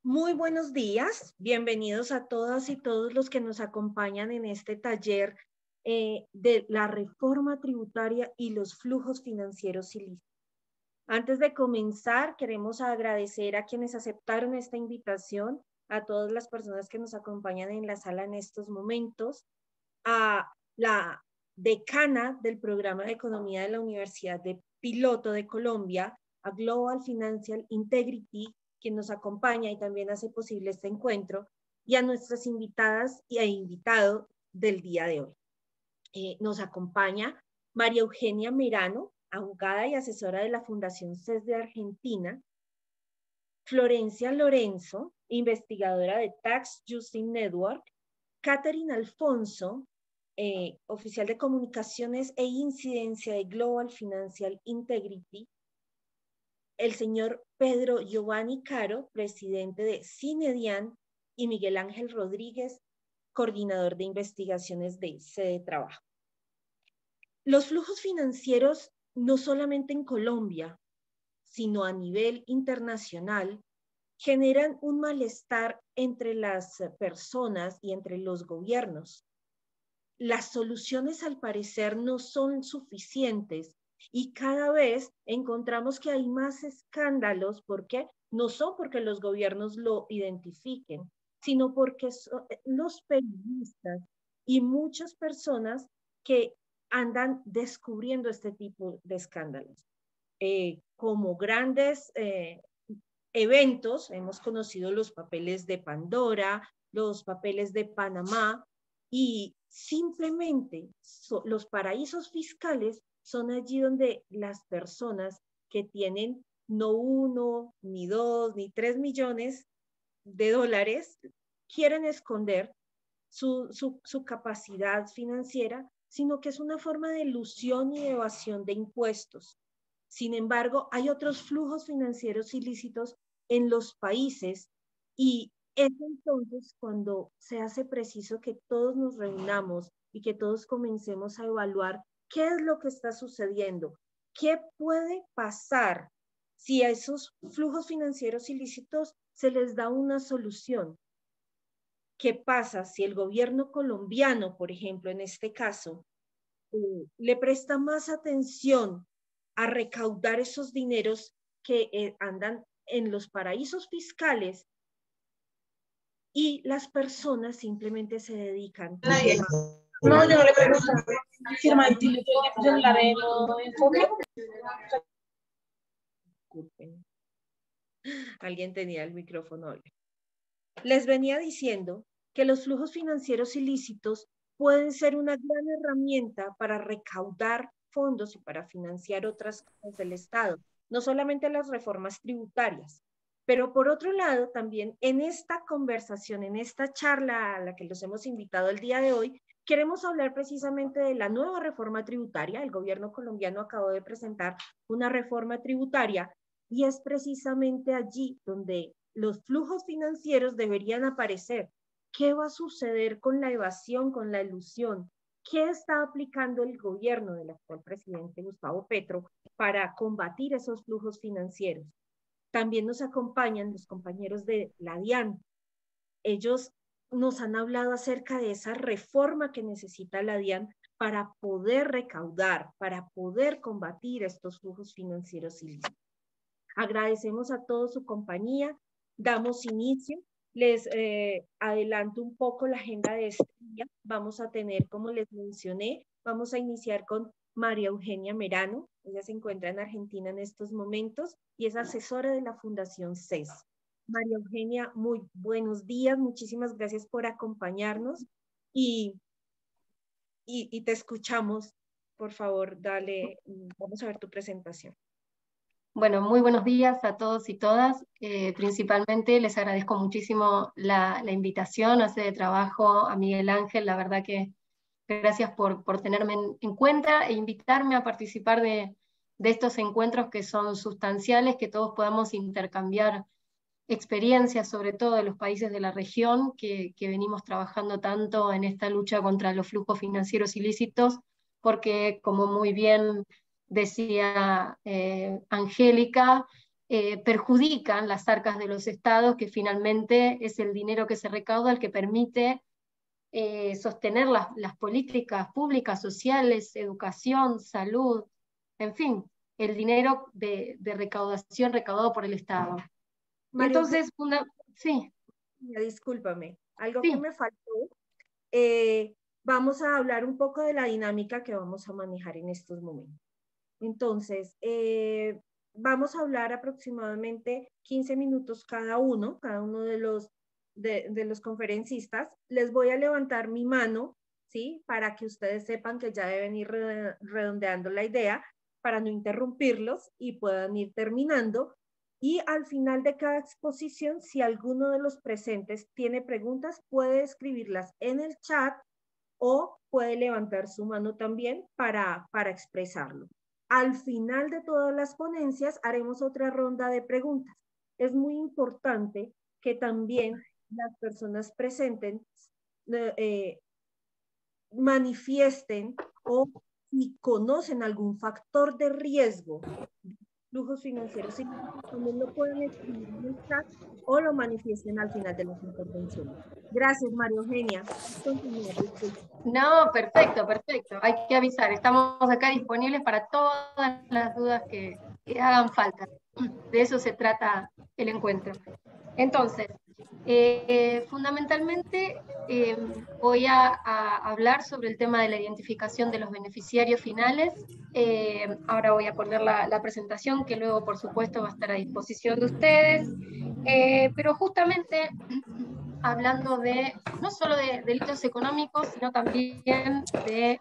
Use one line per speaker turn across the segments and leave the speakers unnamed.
Muy buenos días, bienvenidos a todas y todos los que nos acompañan en este taller de la reforma tributaria y los flujos financieros ilícitos. Antes de comenzar, queremos agradecer a quienes aceptaron esta invitación, a todas las personas que nos acompañan en la sala en estos momentos, a la decana del programa de economía de la Universidad de Piloto de Colombia, a Global Financial Integrity, quien nos acompaña y también hace posible este encuentro, y a nuestras invitadas e invitado del día de hoy. Nos acompaña María Eugenia Merano, abogada y asesora de la Fundación CES de Argentina, Florencia Lorenzo, investigadora de Tax Justice Network, Catherine Alfonso, oficial de comunicaciones e incidencia de Global Financial Integrity, el señor Pedro Giovanni Caro, presidente de Cinedian, y Miguel Ángel Rodríguez, coordinador de investigaciones de Sede Trabajo. Los flujos financieros, no solamente en Colombia, sino a nivel internacional, generan un malestar entre las personas y entre los gobiernos. Las soluciones, al parecer, no son suficientes y cada vez encontramos que hay más escándalos. ¿Por qué? No son porque los gobiernos lo identifiquen, sino porque son los periodistas y muchas personas que andan descubriendo este tipo de escándalos. Como grandes eventos, hemos conocido los papeles de Pandora, los papeles de Panamá, y simplemente los paraísos fiscales son allí donde las personas que tienen no 1, ni 2, ni 3 millones de dólares quieren esconder su capacidad financiera, sino que es una forma de elusión y de evasión de impuestos. Sin embargo, hay otros flujos financieros ilícitos en los países y es entonces cuando se hace preciso que todos nos reunamos y que todos comencemos a evaluar qué es lo que está sucediendo, qué puede pasar si a esos flujos financieros ilícitos se les da una solución. ¿Qué pasa si el gobierno colombiano, por ejemplo, en este caso, le presta más atención a recaudar esos dineros que andan en los paraísos fiscales y las personas simplemente se dedican
Nadie.
a...
No, yo no le pregunto. Firma el celular de enfoque.
Disculpen. Alguien tenía el micrófono. Les venía diciendo que los flujos financieros ilícitos pueden ser una gran herramienta para recaudar fondos y para financiar otras cosas del Estado, no solamente las reformas tributarias. Pero por otro lado, también en esta conversación, en esta charla a la que los hemos invitado el día de hoy, queremos hablar precisamente de la nueva reforma tributaria. El gobierno colombiano acabó de presentar una reforma tributaria y es precisamente allí donde los flujos financieros deberían aparecer. ¿Qué va a suceder con la evasión, con la elusión? ¿Qué está aplicando el gobierno del actual presidente Gustavo Petro para combatir esos flujos financieros? También nos acompañan los compañeros de la DIAN. Ellos nos han hablado acerca de esa reforma que necesita la DIAN para poder recaudar, para poder combatir estos flujos financieros ilícitos. Agradecemos a todos su compañía, damos inicio, les adelanto un poco la agenda de este día. Vamos a tener, como les mencioné, vamos a iniciar con María Eugenia Merano. Ella se encuentra en Argentina en estos momentos y es asesora de la Fundación CES. María Eugenia, muy buenos días, muchísimas gracias por acompañarnos y te escuchamos. Por favor, dale, vamos a ver tu presentación.
Bueno, muy buenos días a todos y todas. Principalmente les agradezco muchísimo la invitación a Sede Trabajo, a Miguel Ángel. La verdad que gracias por tenerme en cuenta e invitarme a participar de estos encuentros que son sustanciales, que todos podamos intercambiar experiencias, sobre todo de los países de la región, que venimos trabajando tanto en esta lucha contra los flujos financieros ilícitos, porque como muy bien decía Angélica, perjudican las arcas de los estados, que finalmente es el dinero que se recauda el que permite sostener las políticas públicas, sociales, educación, salud, en fin, el dinero de recaudación recaudado por el Estado.
Mario,
Entonces, sí.
Discúlpame, algo
Sí.
que me faltó. Vamos a hablar un poco de la dinámica que vamos a manejar en estos momentos. Entonces, vamos a hablar aproximadamente 15 minutos cada uno de los conferencistas. Les voy a levantar mi mano, ¿sí? Para que ustedes sepan que ya deben ir redondeando la idea, para no interrumpirlos y puedan ir terminando. Y al final de cada exposición, si alguno de los presentes tiene preguntas, puede escribirlas en el chat o puede levantar su mano también para expresarlo. Al final de todas las ponencias haremos otra ronda de preguntas. Es muy importante que también las personas presentes manifiesten o si conocen algún factor de riesgo, flujos financieros, también lo pueden escribir en el chat o lo manifiesten al final de las intervenciones. Gracias, María Eugenia.
No, perfecto, perfecto. Hay que avisar. Estamos acá disponibles para todas las dudas que hagan falta. De eso se trata el encuentro. Entonces, fundamentalmente voy a hablar sobre el tema de la identificación de los beneficiarios finales. Ahora voy a poner la presentación, que luego, por supuesto, va a estar a disposición de ustedes. Pero justamente hablando no solo de delitos económicos, sino también de,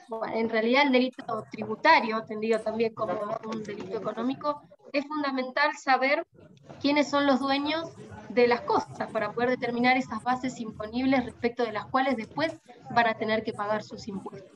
bueno, en realidad el delito tributario, entendido también como un delito económico, es fundamental saber quiénes son los dueños de las cosas para poder determinar esas bases imponibles respecto de las cuales después van a tener que pagar sus impuestos.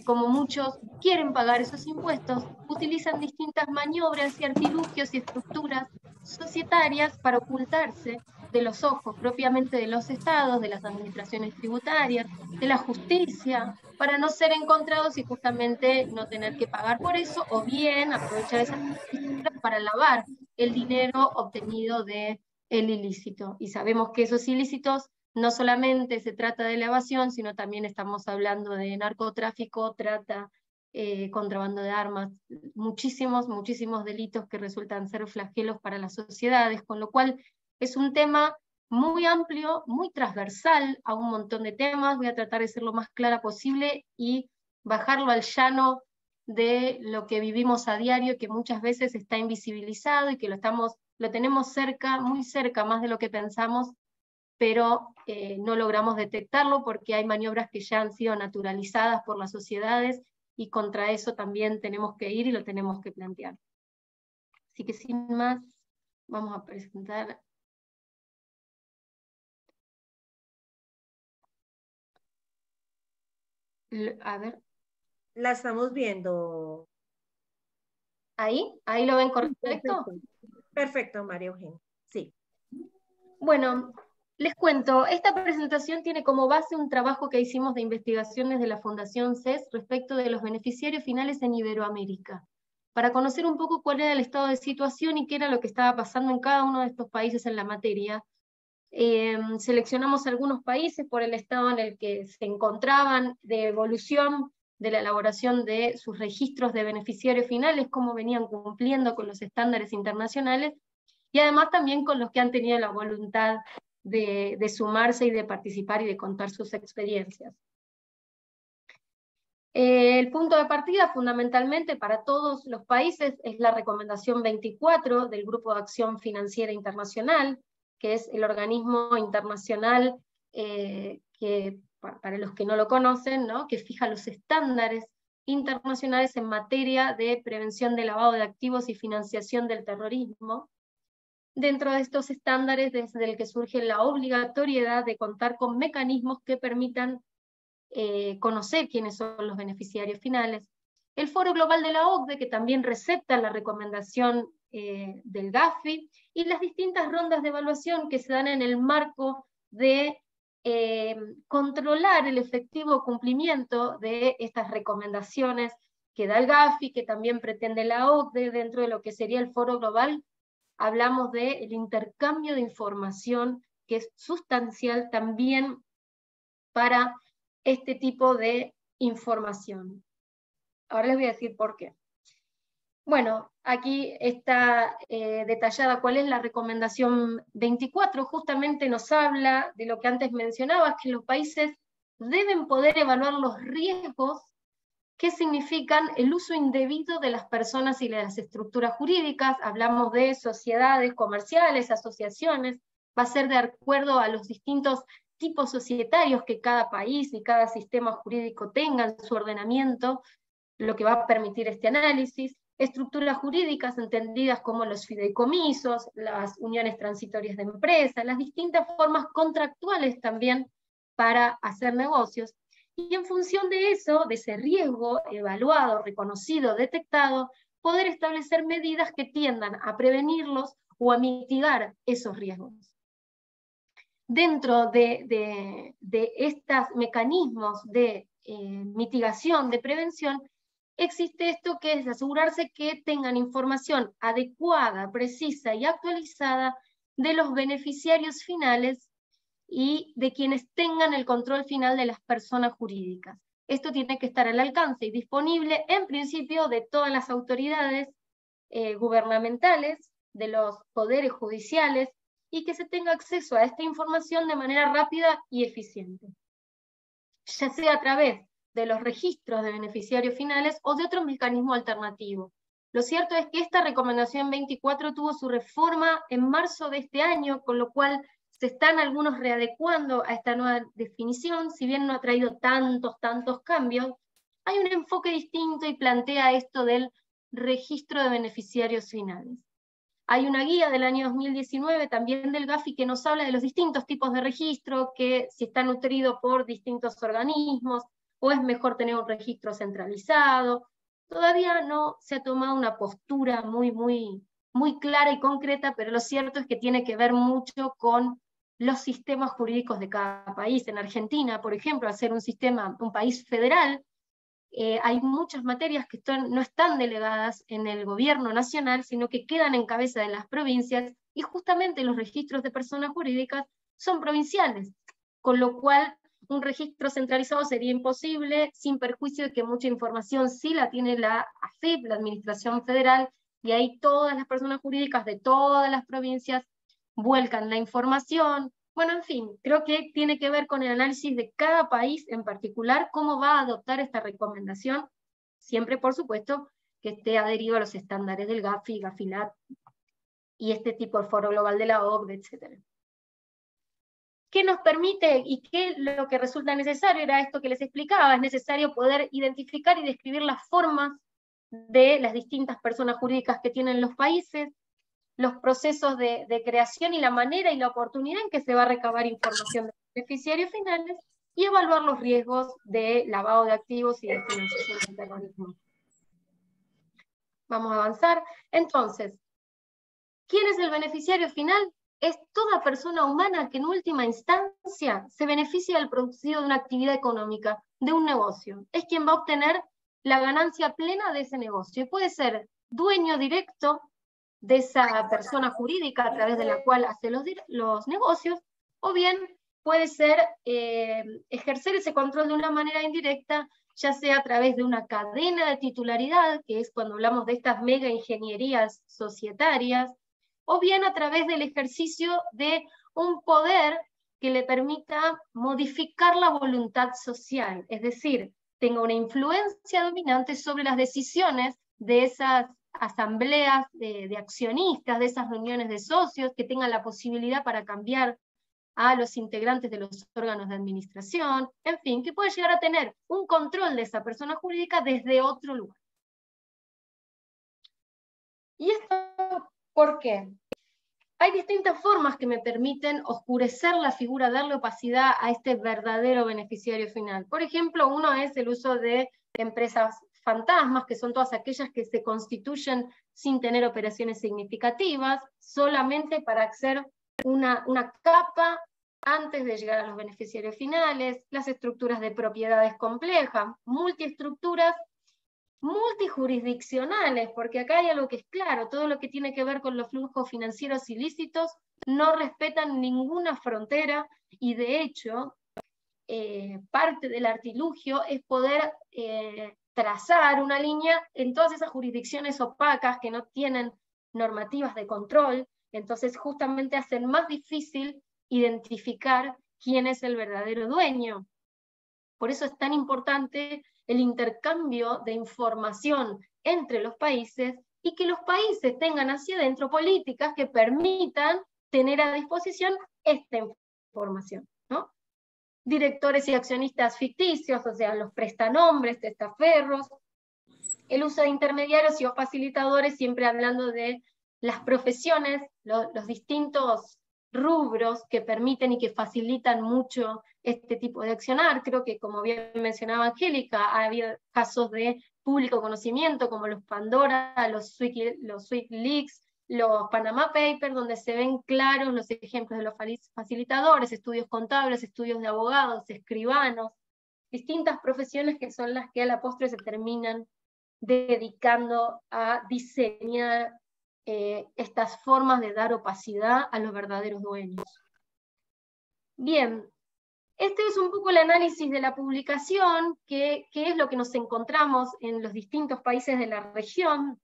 Como muchos quieren pagar esos impuestos, utilizan distintas maniobras y artilugios y estructuras societarias para ocultarse de los ojos propiamente de los estados, de las administraciones tributarias, de la justicia, para no ser encontrados y justamente no tener que pagar por eso, o bien aprovechar esas estructuras para lavar el dinero obtenido del ilícito. Y sabemos que esos ilícitos no solamente se trata de la evasión, sino también estamos hablando de narcotráfico, trata, contrabando de armas, muchísimos delitos que resultan ser flagelos para las sociedades, con lo cual es un tema muy amplio, muy transversal a un montón de temas. Voy a tratar de ser lo más clara posible y bajarlo al llano de lo que vivimos a diario, que muchas veces está invisibilizado y que lo tenemos cerca, muy cerca, más de lo que pensamos, pero no logramos detectarlo porque hay maniobras que ya han sido naturalizadas por las sociedades y contra eso también tenemos que ir y lo tenemos que plantear. Así que sin más, vamos a presentar. A ver.
La estamos viendo.
¿Ahí lo ven correcto?
Perfecto, perfecto, María Eugenia. Sí.
Bueno, les cuento, esta presentación tiene como base un trabajo que hicimos de investigaciones de la Fundación CES respecto de los beneficiarios finales en Iberoamérica, para conocer un poco cuál era el estado de situación y qué era lo que estaba pasando en cada uno de estos países en la materia. Seleccionamos algunos países por el estado en el que se encontraban de evolución de la elaboración de sus registros de beneficiarios finales, cómo venían cumpliendo con los estándares internacionales, y además también con los que han tenido la voluntad de sumarse y de participar y de contar sus experiencias. El punto de partida fundamentalmente para todos los países es la recomendación 24 del Grupo de Acción Financiera Internacional, que es el organismo internacional que, para los que no lo conocen, ¿no?, que fija los estándares internacionales en materia de prevención de lavado de activos y financiación del terrorismo. Dentro de estos estándares, desde el que surge la obligatoriedad de contar con mecanismos que permitan conocer quiénes son los beneficiarios finales. El Foro Global de la OCDE, que también recepta la recomendación del GAFI, y las distintas rondas de evaluación que se dan en el marco de controlar el efectivo cumplimiento de estas recomendaciones que da el Gafi, que también pretende la OCDE, dentro de lo que sería el Foro Global, hablamos del intercambio de información, que es sustancial también para este tipo de información. Ahora les voy a decir por qué. Bueno, aquí está detallada cuál es la recomendación 24, justamente nos habla de lo que antes mencionabas, que los países deben poder evaluar los riesgos que significan el uso indebido de las personas y de las estructuras jurídicas. Hablamos de sociedades comerciales, asociaciones, va a ser de acuerdo a los distintos tipos societarios que cada país y cada sistema jurídico tenga en su ordenamiento, lo que va a permitir este análisis. Estructuras jurídicas entendidas como los fideicomisos, las uniones transitorias de empresas, las distintas formas contractuales también para hacer negocios. Y en función de eso, de ese riesgo evaluado, reconocido, detectado, poder establecer medidas que tiendan a prevenirlos o a mitigar esos riesgos. Dentro de estos mecanismos de mitigación, de prevención, existe esto que es asegurarse que tengan información adecuada, precisa y actualizada de los beneficiarios finales y de quienes tengan el control final de las personas jurídicas. Esto tiene que estar al alcance y disponible en principio de todas las autoridades gubernamentales, de los poderes judiciales, y que se tenga acceso a esta información de manera rápida y eficiente, ya sea a través de los registros de beneficiarios finales o de otro mecanismo alternativo. Lo cierto es que esta recomendación 24 tuvo su reforma en marzo de este año, con lo cual se están algunos readecuando a esta nueva definición. Si bien no ha traído tantos cambios, hay un enfoque distinto y plantea esto del registro de beneficiarios finales. Hay una guía del año 2019 también del Gafi que nos habla de los distintos tipos de registro, que si está nutrido por distintos organismos, o es mejor tener un registro centralizado. Todavía no se ha tomado una postura muy clara y concreta, pero lo cierto es que tiene que ver mucho con los sistemas jurídicos de cada país. En Argentina, por ejemplo, al ser un país federal, hay muchas materias que no están delegadas en el gobierno nacional, sino que quedan en cabeza de las provincias, y justamente los registros de personas jurídicas son provinciales, con lo cual un registro centralizado sería imposible, sin perjuicio de que mucha información sí la tiene la AFIP, la Administración Federal, y ahí todas las personas jurídicas de todas las provincias vuelcan la información. Bueno, en fin, creo que tiene que ver con el análisis de cada país en particular, cómo va a adoptar esta recomendación, siempre, por supuesto, que esté adherido a los estándares del Gafi, Gafilat, y este tipo de Foro Global de la OCDE, etc. ¿Qué nos permite y qué lo que resulta necesario? Era esto que les explicaba, es necesario poder identificar y describir las formas de las distintas personas jurídicas que tienen los países, los procesos de creación y la manera y la oportunidad en que se va a recabar información de beneficiarios finales, y evaluar los riesgos de lavado de activos y de financiación del terrorismo. Vamos a avanzar. Entonces, ¿quién es el beneficiario final? Es toda persona humana que en última instancia se beneficia del producido de una actividad económica, de un negocio. Es quien va a obtener la ganancia plena de ese negocio. Y puede ser dueño directo de esa persona jurídica a través de la cual hace los negocios, o bien puede ser ejercer ese control de una manera indirecta, ya sea a través de una cadena de titularidad, que es cuando hablamos de estas mega ingenierías societarias, o bien a través del ejercicio de un poder que le permita modificar la voluntad social, es decir, tenga una influencia dominante sobre las decisiones de esas asambleas de accionistas, de esas reuniones de socios, que tengan la posibilidad para cambiar a los integrantes de los órganos de administración, en fin, que puede llegar a tener un control de esa persona jurídica desde otro lugar. ¿Y esto por qué? Hay distintas formas que me permiten oscurecer la figura, darle opacidad a este verdadero beneficiario final. Por ejemplo, uno es el uso de empresas fantasmas, que son todas aquellas que se constituyen sin tener operaciones significativas, solamente para hacer una capa antes de llegar a los beneficiarios finales, las estructuras de propiedades complejas, multiestructuras multijurisdiccionales, porque acá hay algo que es claro, todo lo que tiene que ver con los flujos financieros ilícitos no respetan ninguna frontera, y de hecho, parte del artilugio es poder trazar una línea en todas esas jurisdicciones opacas que no tienen normativas de control, entonces justamente hacen más difícil identificar quién es el verdadero dueño. Por eso es tan importante el intercambio de información entre los países y que los países tengan hacia adentro políticas que permitan tener a disposición esta información, ¿no? Directores y accionistas ficticios, o sea, los prestanombres, testaferros, el uso de intermediarios y o facilitadores, siempre hablando de las profesiones, los distintos rubros que permiten y que facilitan mucho este tipo de accionar. Creo que, como bien mencionaba Angélica, ha habido casos de público conocimiento, como los Pandora, los SwissLeaks, los Panama Papers, donde se ven claros los ejemplos de los facilitadores, estudios contables, estudios de abogados, escribanos, distintas profesiones que son las que a la postre se terminan dedicando a diseñar estas formas de dar opacidad a los verdaderos dueños. Bien, este es un poco el análisis de la publicación, que es lo que nos encontramos en los distintos países de la región.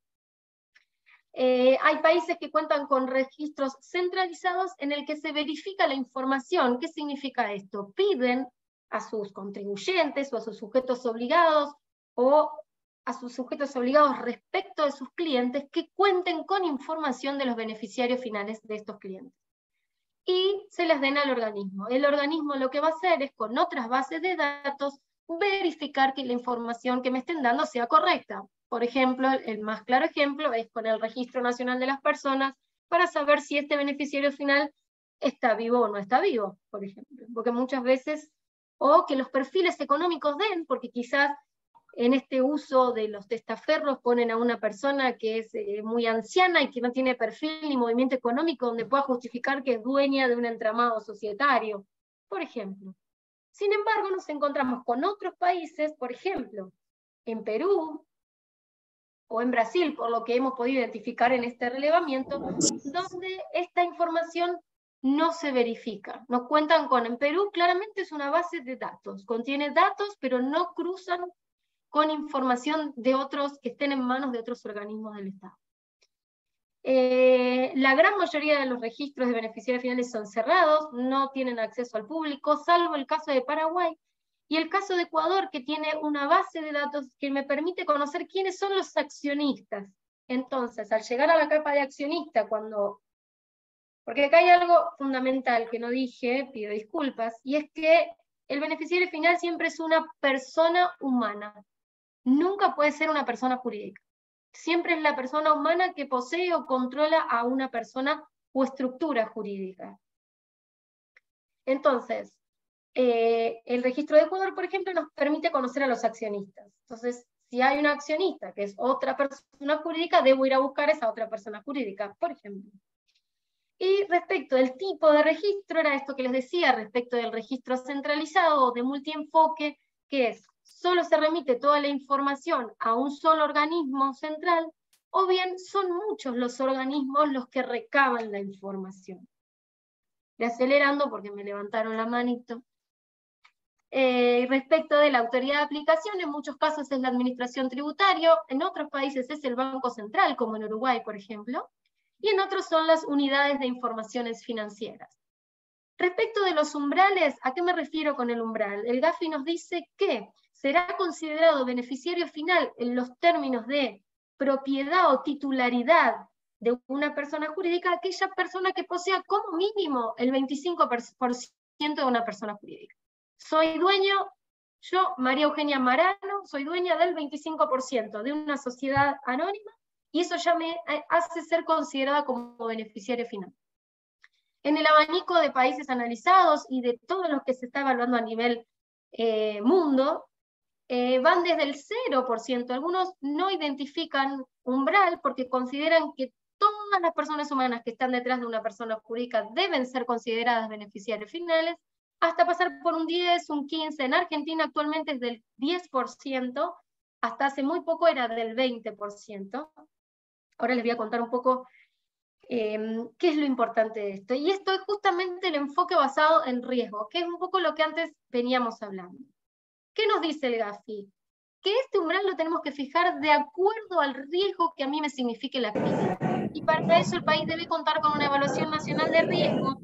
Hay países que cuentan con registros centralizados en el que se verifica la información. ¿Qué significa esto? Piden a sus contribuyentes o a sus sujetos obligados respecto de sus clientes que cuenten con información de los beneficiarios finales de estos clientes. Y se las den al organismo. El organismo lo que va a hacer es, con otras bases de datos, verificar que la información que me estén dando sea correcta. Por ejemplo, el más claro ejemplo es con el Registro Nacional de las Personas, para saber si este beneficiario final está vivo o no está vivo, por ejemplo. Porque muchas veces, o que los perfiles económicos den, porque quizás en este uso de los testaferros ponen a una persona que es muy anciana y que no tiene perfil ni movimiento económico donde pueda justificar que es dueña de un entramado societario, por ejemplo. Sin embargo, nos encontramos con otros países, por ejemplo, en Perú o en Brasil, por lo que hemos podido identificar en este relevamiento, donde esta información no se verifica. Nos cuentan con, en Perú claramente es una base de datos, contiene datos, pero no cruzan con información de otros que estén en manos de otros organismos del Estado. La gran mayoría de los registros de beneficiarios finales son cerrados, no tienen acceso al público, salvo el caso de Paraguay y el caso de Ecuador, que tiene una base de datos que me permite conocer quiénes son los accionistas. Entonces, al llegar a la capa de accionista, porque acá hay algo fundamental que no dije, pido disculpas, y es que el beneficiario final siempre es una persona humana. Nunca puede ser una persona jurídica. Siempre es la persona humana que posee o controla a una persona o estructura jurídica. Entonces, el registro de Ecuador, por ejemplo, nos permite conocer a los accionistas. Entonces, si hay un accionista que es otra persona jurídica, debo ir a buscar a esa otra persona jurídica, por ejemplo. Y respecto del tipo de registro, era esto que les decía, respecto del registro centralizado o de multienfoque, que es solo se remite toda la información a un solo organismo central, o bien son muchos los organismos los que recaban la información. Y acelerando porque me levantaron la manito. Respecto de la autoridad de aplicación, en muchos casos es la administración tributaria, en otros países es el Banco Central, como en Uruguay, por ejemplo, y en otros son las unidades de informaciones financieras. Respecto de los umbrales, ¿a qué me refiero con el umbral? El GAFI nos dice que será considerado beneficiario final en los términos de propiedad o titularidad de una persona jurídica aquella persona que posea como mínimo el 25% de una persona jurídica. Soy dueño, yo, María Eugenia Marano, soy dueña del 25% de una sociedad anónima, y eso ya me hace ser considerada como beneficiario final. En el abanico de países analizados y de todos los que se está evaluando a nivel mundo, van desde el 0%. Algunos no identifican umbral porque consideran que todas las personas humanas que están detrás de una persona jurídica deben ser consideradas beneficiarios finales, hasta pasar por un 10, un 15. En Argentina actualmente es del 10%, hasta hace muy poco era del 20%. Ahora les voy a contar un poco qué es lo importante de esto. Y esto es justamente el enfoque basado en riesgo, que es un poco lo que antes veníamos hablando. ¿Qué nos dice el Gafi? Que este umbral lo tenemos que fijar de acuerdo al riesgo que a mí me signifique la actividad. Y para eso el país debe contar con una evaluación nacional de riesgo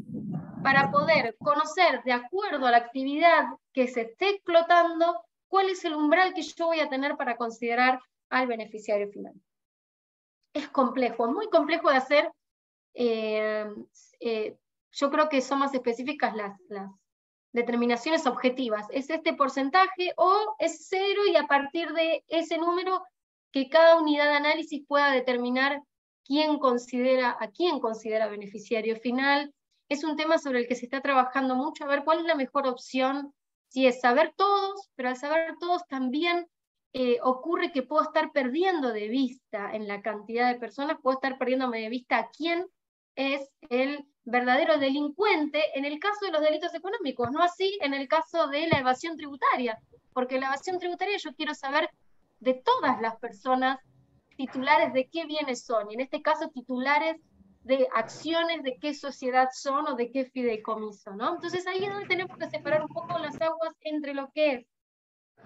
para poder conocer, de acuerdo a la actividad que se esté explotando, cuál es el umbral que yo voy a tener para considerar al beneficiario final. Es complejo, es muy complejo de hacer. Yo creo que son más específicas las determinaciones objetivas. ¿Es este porcentaje o es 0 y a partir de ese número que cada unidad de análisis pueda determinar a quién considera beneficiario final? Es un tema sobre el que se está trabajando mucho, a ver cuál es la mejor opción, si es saber todos, pero al saber todos también ocurre que puedo estar perdiendo de vista en la cantidad de personas, puedo estar perdiéndome de vista a quién es el verdadero delincuente en el caso de los delitos económicos, no así en el caso de la evasión tributaria, porque la evasión tributaria yo quiero saber de todas las personas titulares de qué bienes son, y en este caso titulares de acciones, de qué sociedad son o de qué fideicomiso, ¿no? Entonces ahí es donde tenemos que separar un poco las aguas entre lo que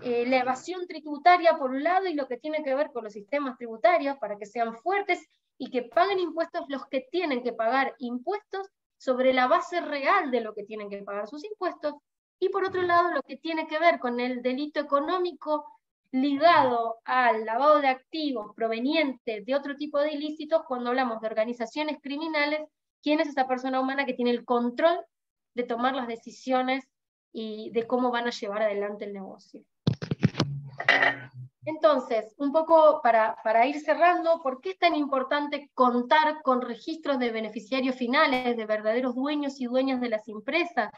es la evasión tributaria por un lado y lo que tiene que ver con los sistemas tributarios para que sean fuertes y que paguen impuestos los que tienen que pagar impuestos sobre la base real de lo que tienen que pagar sus impuestos, y por otro lado lo que tiene que ver con el delito económico ligado al lavado de activos proveniente de otro tipo de ilícitos. Cuando hablamos de organizaciones criminales, ¿quién es esa persona humana que tiene el control de tomar las decisiones y de cómo van a llevar adelante el negocio? Entonces, un poco para ir cerrando, ¿por qué es tan importante contar con registros de beneficiarios finales, de verdaderos dueños y dueñas de las empresas?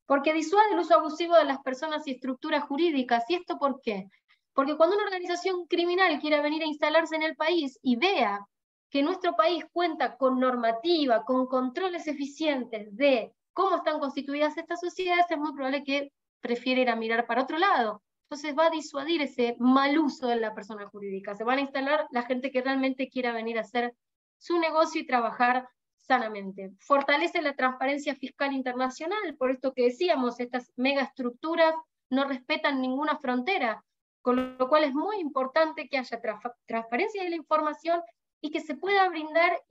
Porque disuade el uso abusivo de las personas y estructuras jurídicas. ¿Y esto por qué? Porque cuando una organización criminal quiera venir a instalarse en el país y vea que nuestro país cuenta con normativa, con controles eficientes de cómo están constituidas estas sociedades, es muy probable que prefiera ir a mirar para otro lado. Entonces va a disuadir ese mal uso de la persona jurídica. Se van a instalar la gente que realmente quiera venir a hacer su negocio y trabajar sanamente. Fortalece la transparencia fiscal internacional, por esto que decíamos, estas megaestructuras no respetan ninguna frontera, con lo cual es muy importante que haya transparencia de la información y que se pueda brindar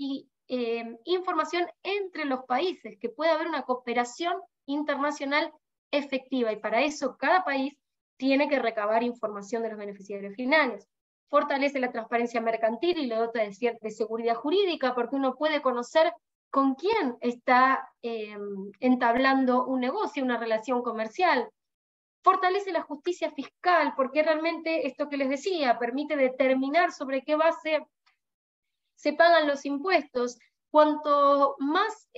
información entre los países, que pueda haber una cooperación internacional efectiva, y para eso cada país tiene que recabar información de los beneficiarios finales. Fortalece la transparencia mercantil y lo dota de seguridad jurídica, porque uno puede conocer con quién está entablando un negocio, una relación comercial. Fortalece la justicia fiscal, porque realmente esto que les decía, permite determinar sobre qué base se pagan los impuestos. Cuanto más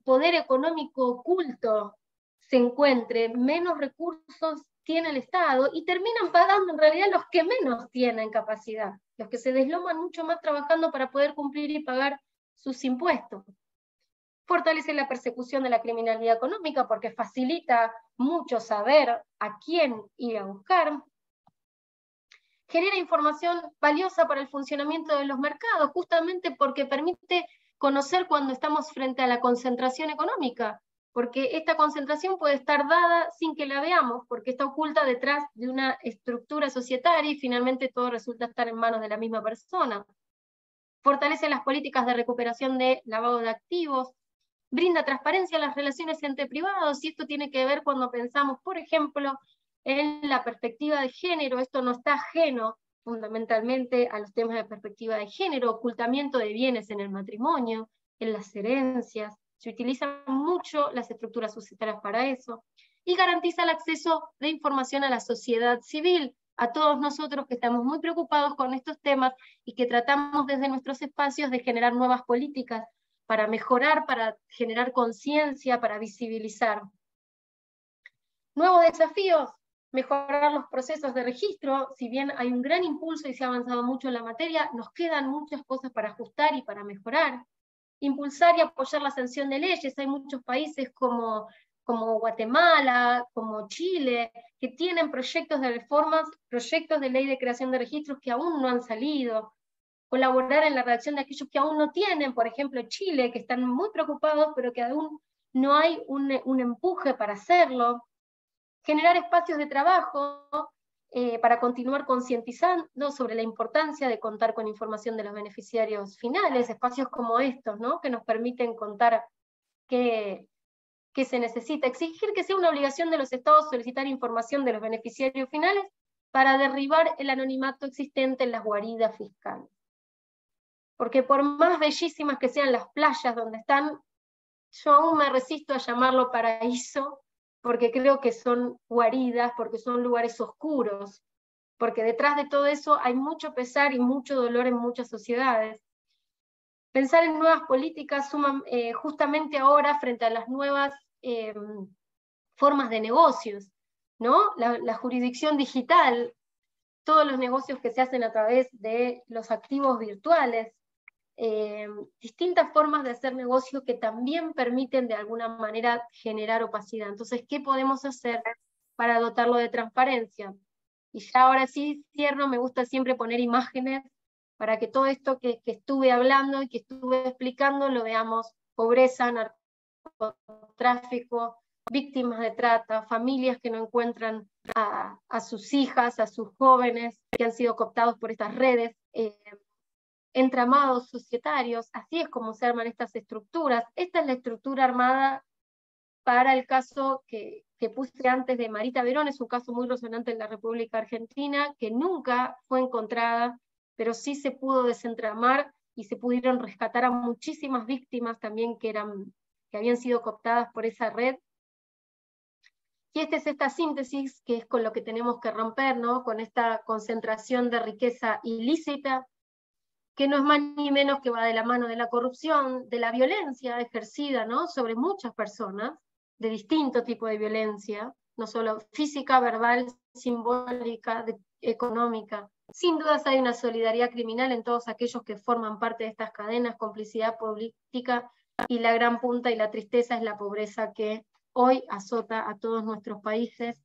poder económico oculto se encuentre, menos recursos tiene el Estado, y terminan pagando en realidad los que menos tienen capacidad, los que se desloman mucho más trabajando para poder cumplir y pagar sus impuestos. Fortalece la persecución de la criminalidad económica porque facilita mucho saber a quién ir a buscar. Genera información valiosa para el funcionamiento de los mercados, justamente porque permite conocer cuando estamos frente a la concentración económica, porque esta concentración puede estar dada sin que la veamos, porque está oculta detrás de una estructura societaria y finalmente todo resulta estar en manos de la misma persona. Fortalece las políticas de recuperación de lavado de activos, brinda transparencia a las relaciones entre privados, y esto tiene que ver cuando pensamos, por ejemplo, en la perspectiva de género. Esto no está ajeno fundamentalmente a los temas de perspectiva de género, ocultamiento de bienes en el matrimonio, en las herencias. Se utilizan mucho las estructuras societarias para eso, y garantiza el acceso de información a la sociedad civil, a todos nosotros que estamos muy preocupados con estos temas y que tratamos desde nuestros espacios de generar nuevas políticas para mejorar, para generar conciencia, para visibilizar. Nuevos desafíos: mejorar los procesos de registro. Si bien hay un gran impulso y se ha avanzado mucho en la materia, nos quedan muchas cosas para ajustar y para mejorar. Impulsar y apoyar la sanción de leyes. Hay muchos países como como Guatemala, como Chile, que tienen proyectos de reformas, proyectos de ley de creación de registros que aún no han salido, colaborar en la redacción de aquellos que aún no tienen, por ejemplo Chile, que están muy preocupados, pero que aún no hay un empuje para hacerlo, generar espacios de trabajo para continuar concientizando sobre la importancia de contar con información de los beneficiarios finales, espacios como estos, ¿no? Que nos permiten contar qué se necesita, exigir que sea una obligación de los estados solicitar información de los beneficiarios finales para derribar el anonimato existente en las guaridas fiscales. Porque por más bellísimas que sean las playas donde están, yo aún me resisto a llamarlo paraíso, porque creo que son guaridas, porque son lugares oscuros, porque detrás de todo eso hay mucho pesar y mucho dolor en muchas sociedades. Pensar en nuevas políticas justamente ahora frente a las nuevas formas de negocios, ¿no? La jurisdicción digital, todos los negocios que se hacen a través de los activos virtuales, distintas formas de hacer negocios que también permiten de alguna manera generar opacidad. Entonces, ¿qué podemos hacer para dotarlo de transparencia? Y ya ahora sí cierro, me gusta siempre poner imágenes para que todo esto que estuve hablando y que estuve explicando lo veamos: pobreza, narcotráfico, víctimas de trata, familias que no encuentran a sus hijas, a sus jóvenes que han sido cooptados por estas redes, entramados societarios. Así es como se arman estas estructuras. Esta es la estructura armada para el caso que puse antes de Marita Verón. Es un caso muy resonante en la República Argentina, que nunca fue encontrada, pero sí se pudo desentramar y se pudieron rescatar a muchísimas víctimas también que habían sido cooptadas por esa red. Y esta es esta síntesis que es con lo que tenemos que romper, ¿no? Con esta concentración de riqueza ilícita, que no es más ni menos que va de la mano de la corrupción, de la violencia ejercida, ¿no? Sobre muchas personas, de distinto tipo de violencia, no solo física, verbal, simbólica, económica. Sin dudas hay una solidaridad criminal en todos aquellos que forman parte de estas cadenas, complicidad política, y la gran punta y la tristeza es la pobreza que hoy azota a todos nuestros países.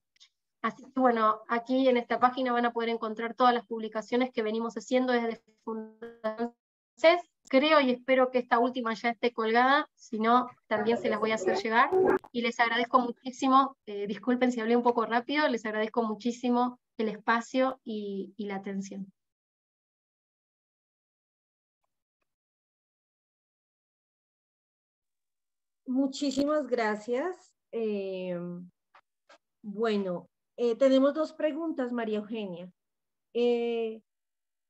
Así que bueno, aquí en esta página van a poder encontrar todas las publicaciones que venimos haciendo desde Fundación CES. Creo y espero que esta última ya esté colgada, si no, también se las voy a hacer llegar. Y les agradezco muchísimo, disculpen si hablé un poco rápido, les agradezco muchísimo el espacio y la atención.
Muchísimas gracias. Bueno, tenemos dos preguntas, María Eugenia.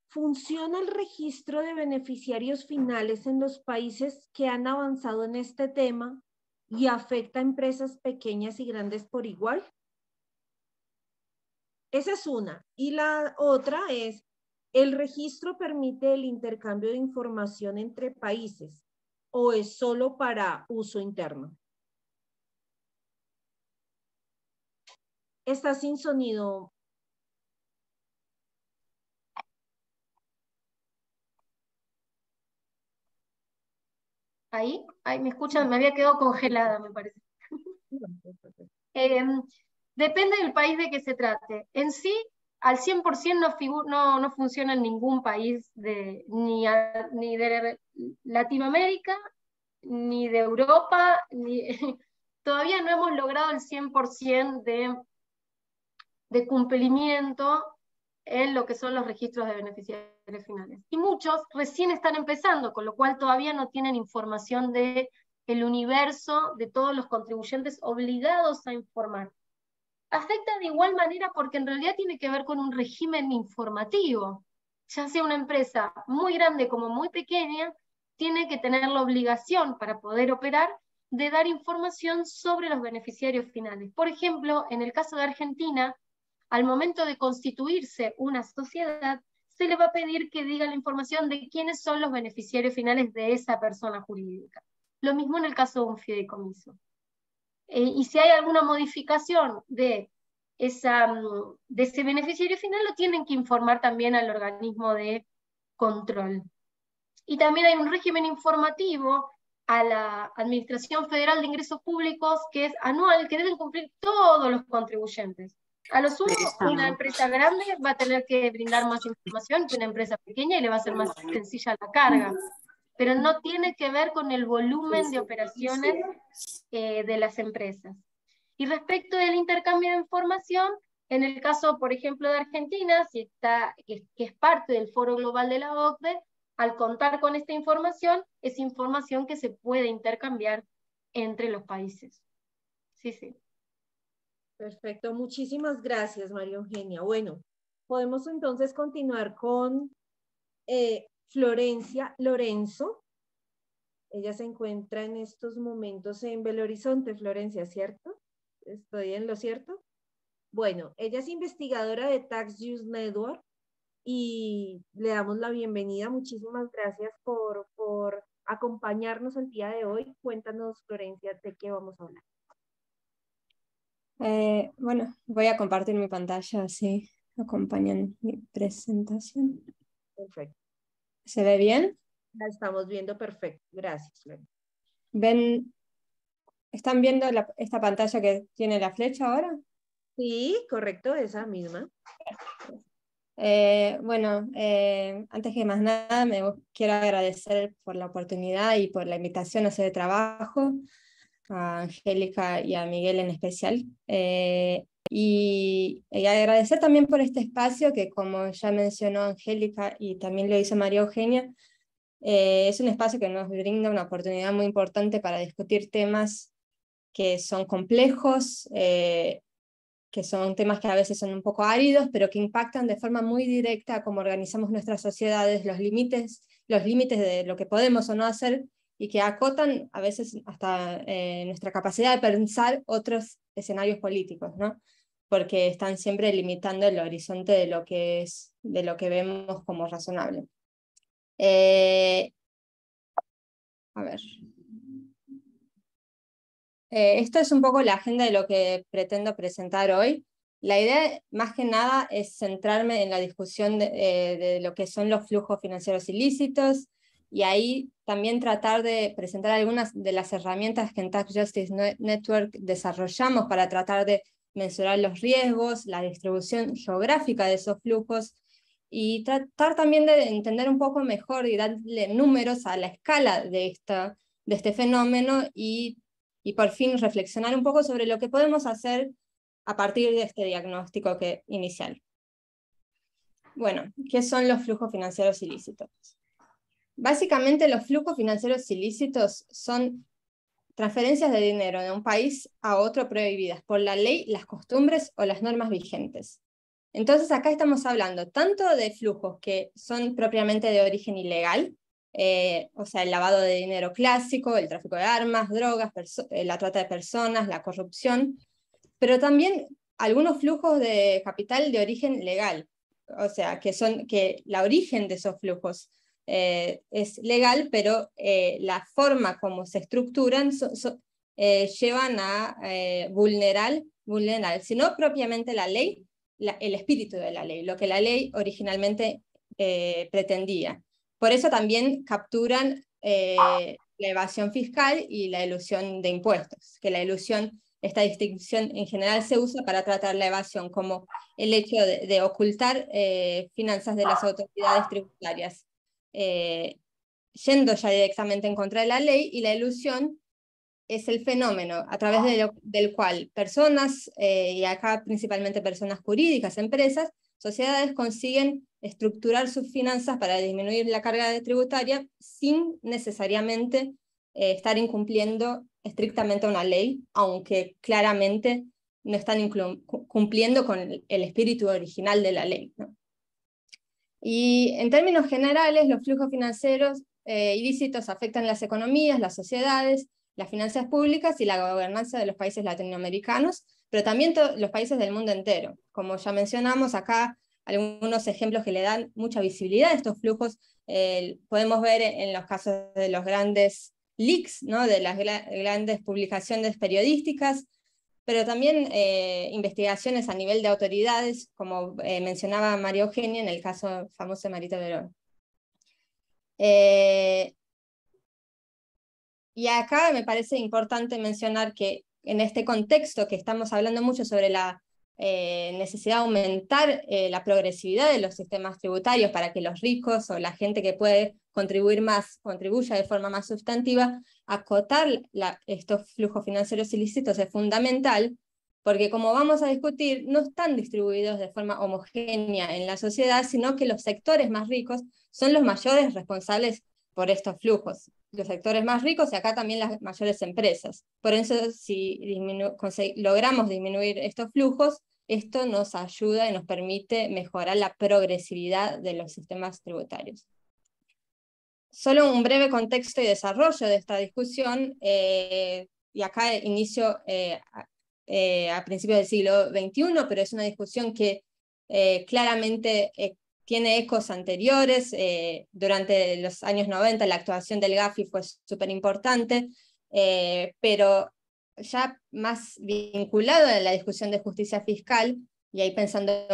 ¿Funciona el registro de beneficiarios finales en los países que han avanzado en este tema y afecta a empresas pequeñas y grandes por igual? Esa es una. Y la otra es, ¿el registro permite el intercambio de información entre países o es solo para uso interno? Está sin sonido.
¿Ahí? ¿Ahí me escuchan? Me había quedado congelada, me parece. Depende del país de que se trate. En sí, al 100% no funciona en ningún país ni de Latinoamérica, ni de Europa, todavía no hemos logrado el 100% de cumplimiento en lo que son los registros de beneficiarios finales. Y muchos recién están empezando, con lo cual todavía no tienen información del universo de todos los contribuyentes obligados a informar. Afecta de igual manera porque en realidad tiene que ver con un régimen informativo. Ya sea una empresa muy grande como muy pequeña, tiene que tener la obligación para poder operar de dar información sobre los beneficiarios finales. Por ejemplo, en el caso de Argentina, al momento de constituirse una sociedad, se le va a pedir que diga la información de quiénes son los beneficiarios finales de esa persona jurídica. Lo mismo en el caso de un fideicomiso. Y si hay alguna modificación de ese beneficiario final, lo tienen que informar también al organismo de control. Y también hay un régimen informativo a la Administración Federal de Ingresos Públicos, que es anual, que deben cumplir todos los contribuyentes. A lo sumo, una empresa grande va a tener que brindar más información que una empresa pequeña y le va a ser más sencilla la carga, pero no tiene que ver con el volumen de operaciones de las empresas. Y respecto del intercambio de información, en el caso, por ejemplo, de Argentina, que es parte del Foro Global de la OCDE, al contar con esta información, es información que se puede intercambiar entre los países. Sí, sí.
Perfecto, muchísimas gracias, María Eugenia. Bueno, podemos entonces continuar con Florencia Lorenzo. Ella se encuentra en estos momentos en Belo Horizonte, Florencia, ¿cierto? ¿Estoy en lo cierto? Bueno, ella es investigadora de Tax Juice Network y le damos la bienvenida. Muchísimas gracias por acompañarnos el día de hoy. Cuéntanos, Florencia, de qué vamos a hablar.
Bueno, voy a compartir mi pantalla, así acompañan mi presentación.
Perfecto.
¿Se ve bien?
La estamos viendo perfecto. Gracias, Florencia.
¿Están viendo esta pantalla que tiene la flecha ahora?
Sí, correcto, esa misma.
Bueno, antes que más nada, quiero agradecer por la oportunidad y por la invitación a hacer el trabajo, a Angélica y a Miguel en especial. Y agradecer también por este espacio que, como ya mencionó Angélica y también lo hizo María Eugenia, es un espacio que nos brinda una oportunidad muy importante para discutir temas que son complejos, que son temas que a veces son un poco áridos, pero que impactan de forma muy directa a cómo organizamos nuestras sociedades, los límites de lo que podemos o no hacer, y que acotan a veces hasta nuestra capacidad de pensar otros escenarios políticos, ¿no? Porque están siempre limitando el horizonte de lo que vemos como razonable. A ver. Esto es un poco la agenda de lo que pretendo presentar hoy. La idea, más que nada, es centrarme en la discusión de lo que son los flujos financieros ilícitos, y ahí también tratar de presentar algunas de las herramientas que en Tax Justice Network desarrollamos para tratar de mensurar los riesgos, la distribución geográfica de esos flujos, y tratar también de entender un poco mejor y darle números a la escala de este fenómeno, y por fin reflexionar un poco sobre lo que podemos hacer a partir de este diagnóstico inicial. Bueno, ¿qué son los flujos financieros ilícitos? Básicamente, los flujos financieros ilícitos son transferencias de dinero de un país a otro prohibidas por la ley, las costumbres o las normas vigentes. Entonces acá estamos hablando tanto de flujos que son propiamente de origen ilegal, o sea, el lavado de dinero clásico, el tráfico de armas, drogas, la trata de personas, la corrupción, pero también algunos flujos de capital de origen legal, o sea, que la origen de esos flujos es legal, pero la forma como se estructuran llevan a vulnerar, si no propiamente la ley, el espíritu de la ley, lo que la ley originalmente pretendía. Por eso también capturan la evasión fiscal y la elusión de impuestos, que esta distinción en general se usa para tratar la evasión como el hecho de ocultar finanzas de las autoridades tributarias, yendo ya directamente en contra de la ley, y la elusión es el fenómeno a través del cual personas, y acá principalmente personas jurídicas, empresas, sociedades, consiguen estructurar sus finanzas para disminuir la carga tributaria sin necesariamente estar incumpliendo estrictamente una ley, aunque claramente no están cumpliendo con el espíritu original de la ley, ¿no? Y en términos generales, los flujos financieros ilícitos afectan las economías, las sociedades, las finanzas públicas y la gobernanza de los países latinoamericanos, pero también los países del mundo entero. Como ya mencionamos acá, algunos ejemplos que le dan mucha visibilidad a estos flujos, podemos ver en los casos de los grandes leaks, ¿no? De las grandes publicaciones periodísticas, pero también investigaciones a nivel de autoridades, como mencionaba María Eugenia en el caso famoso de Marito Verón. Y acá me parece importante mencionar que en este contexto que estamos hablando mucho sobre la necesidad de aumentar la progresividad de los sistemas tributarios para que los ricos o la gente que puede contribuir más, contribuya de forma más sustantiva, acotar estos flujos financieros ilícitos es fundamental, porque como vamos a discutir, no están distribuidos de forma homogénea en la sociedad, sino que los sectores más ricos son los mayores responsables por estos flujos. Los sectores más ricos y acá también las mayores empresas. Por eso, si logramos disminuir estos flujos, esto nos ayuda y nos permite mejorar la progresividad de los sistemas tributarios. Solo un breve contexto y desarrollo de esta discusión, y acá inicio a principios del siglo XXI, pero es una discusión que claramente tiene ecos anteriores. Durante los años 90 la actuación del Gafi fue súper importante, pero ya más vinculado a la discusión de justicia fiscal, y ahí pensando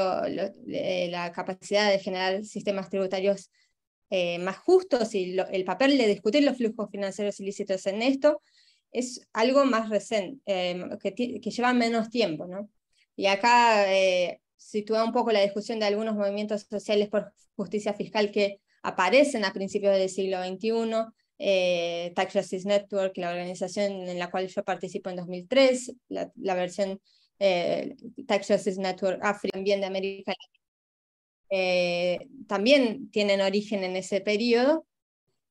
la capacidad de generar sistemas tributarios más justos y el papel de discutir los flujos financieros ilícitos en esto, es algo más reciente, que lleva menos tiempo, ¿no? Y acá sitúa un poco la discusión de algunos movimientos sociales por justicia fiscal que aparecen a principios del siglo XXI, Tax Justice Network, la organización en la cual yo participo en 2003, la versión Tax Justice Network África, también de América Latina, también tienen origen en ese periodo.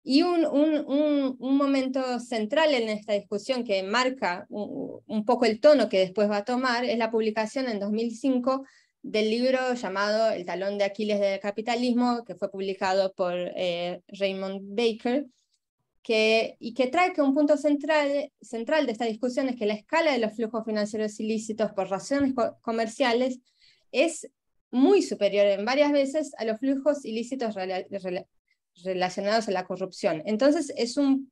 Y un momento central en esta discusión que marca un poco el tono que después va a tomar es la publicación en 2005 del libro llamado El talón de Aquiles del capitalismo, que fue publicado por Raymond Baker, y que trae que un punto central de esta discusión es que la escala de los flujos financieros ilícitos por razones comerciales es muy superior en varias veces a los flujos ilícitos relacionados a la corrupción. Entonces es un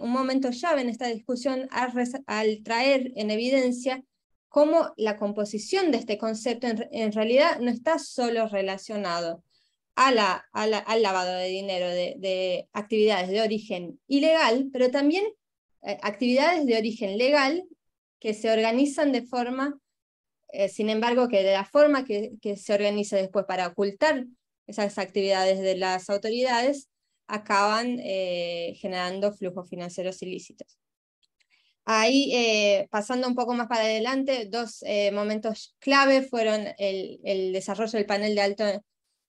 momento llave en esta discusión al traer en evidencia cómo la composición de este concepto en realidad no está solo relacionado al lavado de dinero de actividades de origen ilegal, pero también actividades de origen legal que se organizan de forma, sin embargo, que de la forma que se organiza después para ocultar esas actividades de las autoridades, acaban generando flujos financieros ilícitos. Ahí, pasando un poco más para adelante, dos momentos clave fueron el desarrollo del panel de alto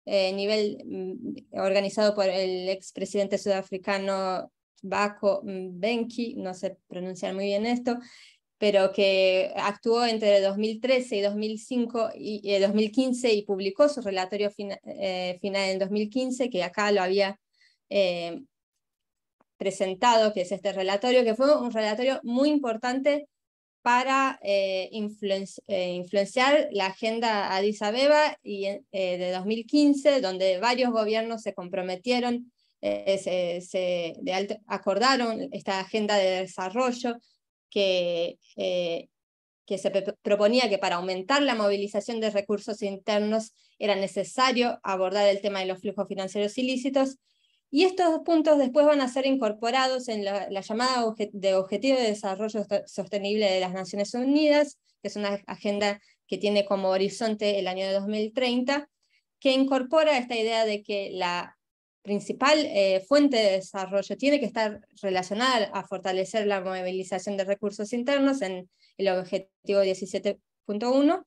nivel organizado por el expresidente sudafricano Thabo Mbeki, no sé pronunciar muy bien esto, pero que actuó entre 2013 y 2015 y publicó su relatorio final en 2015, que acá lo había presentado, que es este relatorio, que fue un relatorio muy importante para influenciar la agenda Addis Abeba de 2015, donde varios gobiernos se comprometieron, acordaron esta agenda de desarrollo que se proponía que para aumentar la movilización de recursos internos era necesario abordar el tema de los flujos financieros ilícitos, y estos puntos después van a ser incorporados en la llamada Objetivo de Desarrollo Sostenible de las Naciones Unidas, que es una agenda que tiene como horizonte el año de 2030, que incorpora esta idea de que la principal fuente de desarrollo tiene que estar relacionada a fortalecer la movilización de recursos internos en el objetivo 17.1,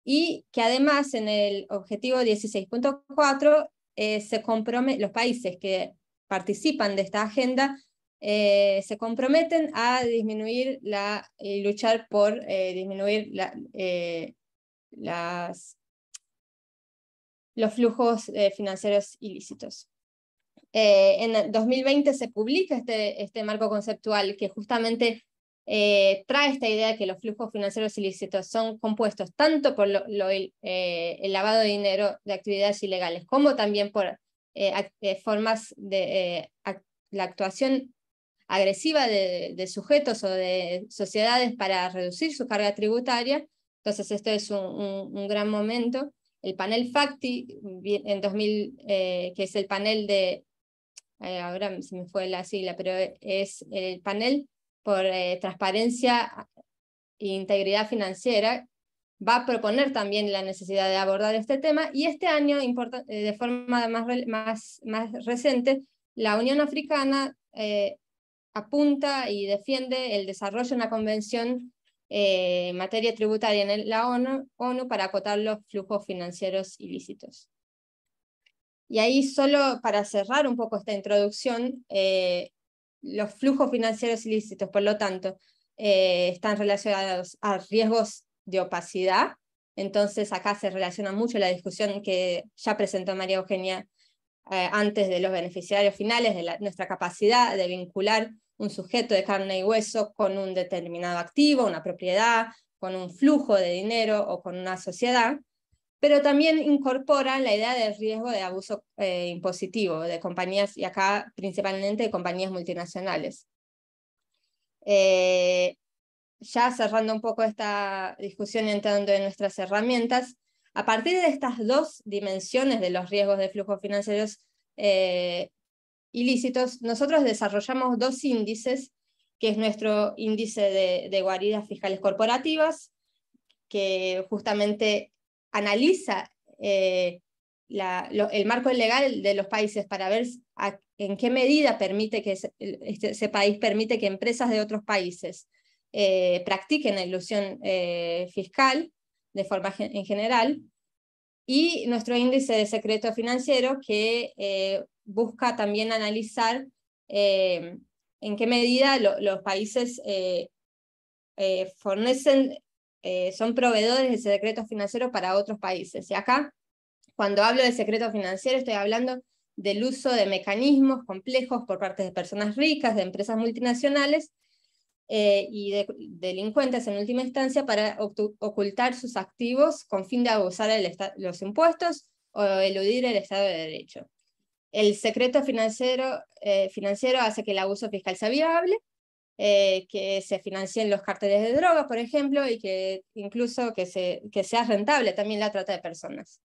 y que además en el objetivo 16.4 los países que participan de esta agenda se comprometen a disminuir y luchar por disminuir los flujos financieros ilícitos. En el 2020 se publica este marco conceptual que justamente trae esta idea de que los flujos financieros ilícitos son compuestos tanto por el lavado de dinero de actividades ilegales, como también por formas de la actuación agresiva de sujetos o de sociedades para reducir su carga tributaria. Entonces esto es un gran momento. El panel FACTI, que es el panel ahora se me fue la sigla, pero es el panel por transparencia e integridad financiera, va a proponer también la necesidad de abordar este tema, y este año, de forma más reciente, la Unión Africana apunta y defiende el desarrollo de una convención en materia tributaria en la ONU para acotar los flujos financieros ilícitos. Y ahí, solo para cerrar un poco esta introducción, los flujos financieros ilícitos, por lo tanto, están relacionados a riesgos de opacidad. Entonces acá se relaciona mucho la discusión que ya presentó María Eugenia antes, de los beneficiarios finales, de nuestra capacidad de vincular un sujeto de carne y hueso con un determinado activo, una propiedad, con un flujo de dinero o con una sociedad, pero también incorporan la idea del riesgo de abuso impositivo de compañías, y acá principalmente de compañías multinacionales. Ya cerrando un poco esta discusión y entrando en nuestras herramientas, a partir de estas dos dimensiones de los riesgos de flujos financieros ilícitos, nosotros desarrollamos dos índices, que es nuestro índice de guaridas fiscales corporativas, que justamente analiza el marco legal de los países para ver en qué medida permite que ese país permite que empresas de otros países practiquen ilusión fiscal de forma en general, y nuestro índice de secreto financiero, que busca también analizar en qué medida los países son proveedores de secretos financieros para otros países. Y acá, cuando hablo de secreto financiero, estoy hablando del uso de mecanismos complejos por parte de personas ricas, de empresas multinacionales, y de delincuentes en última instancia, para ocultar sus activos con fin de abusar los impuestos o eludir el Estado de Derecho. El secreto financiero hace que el abuso fiscal sea viable, que se financien los cárteles de drogas, por ejemplo, y que incluso que sea rentable también la trata de personas.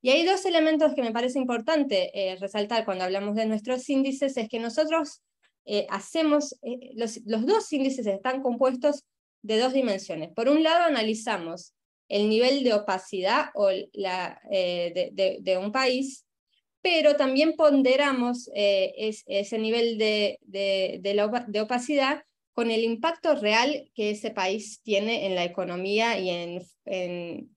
Y hay dos elementos que me parece importante resaltar cuando hablamos de nuestros índices, es que nosotros los dos índices están compuestos de dos dimensiones. Por un lado, analizamos el nivel de opacidad de un país, pero también ponderamos ese nivel de opacidad con el impacto real que ese país tiene en la economía y en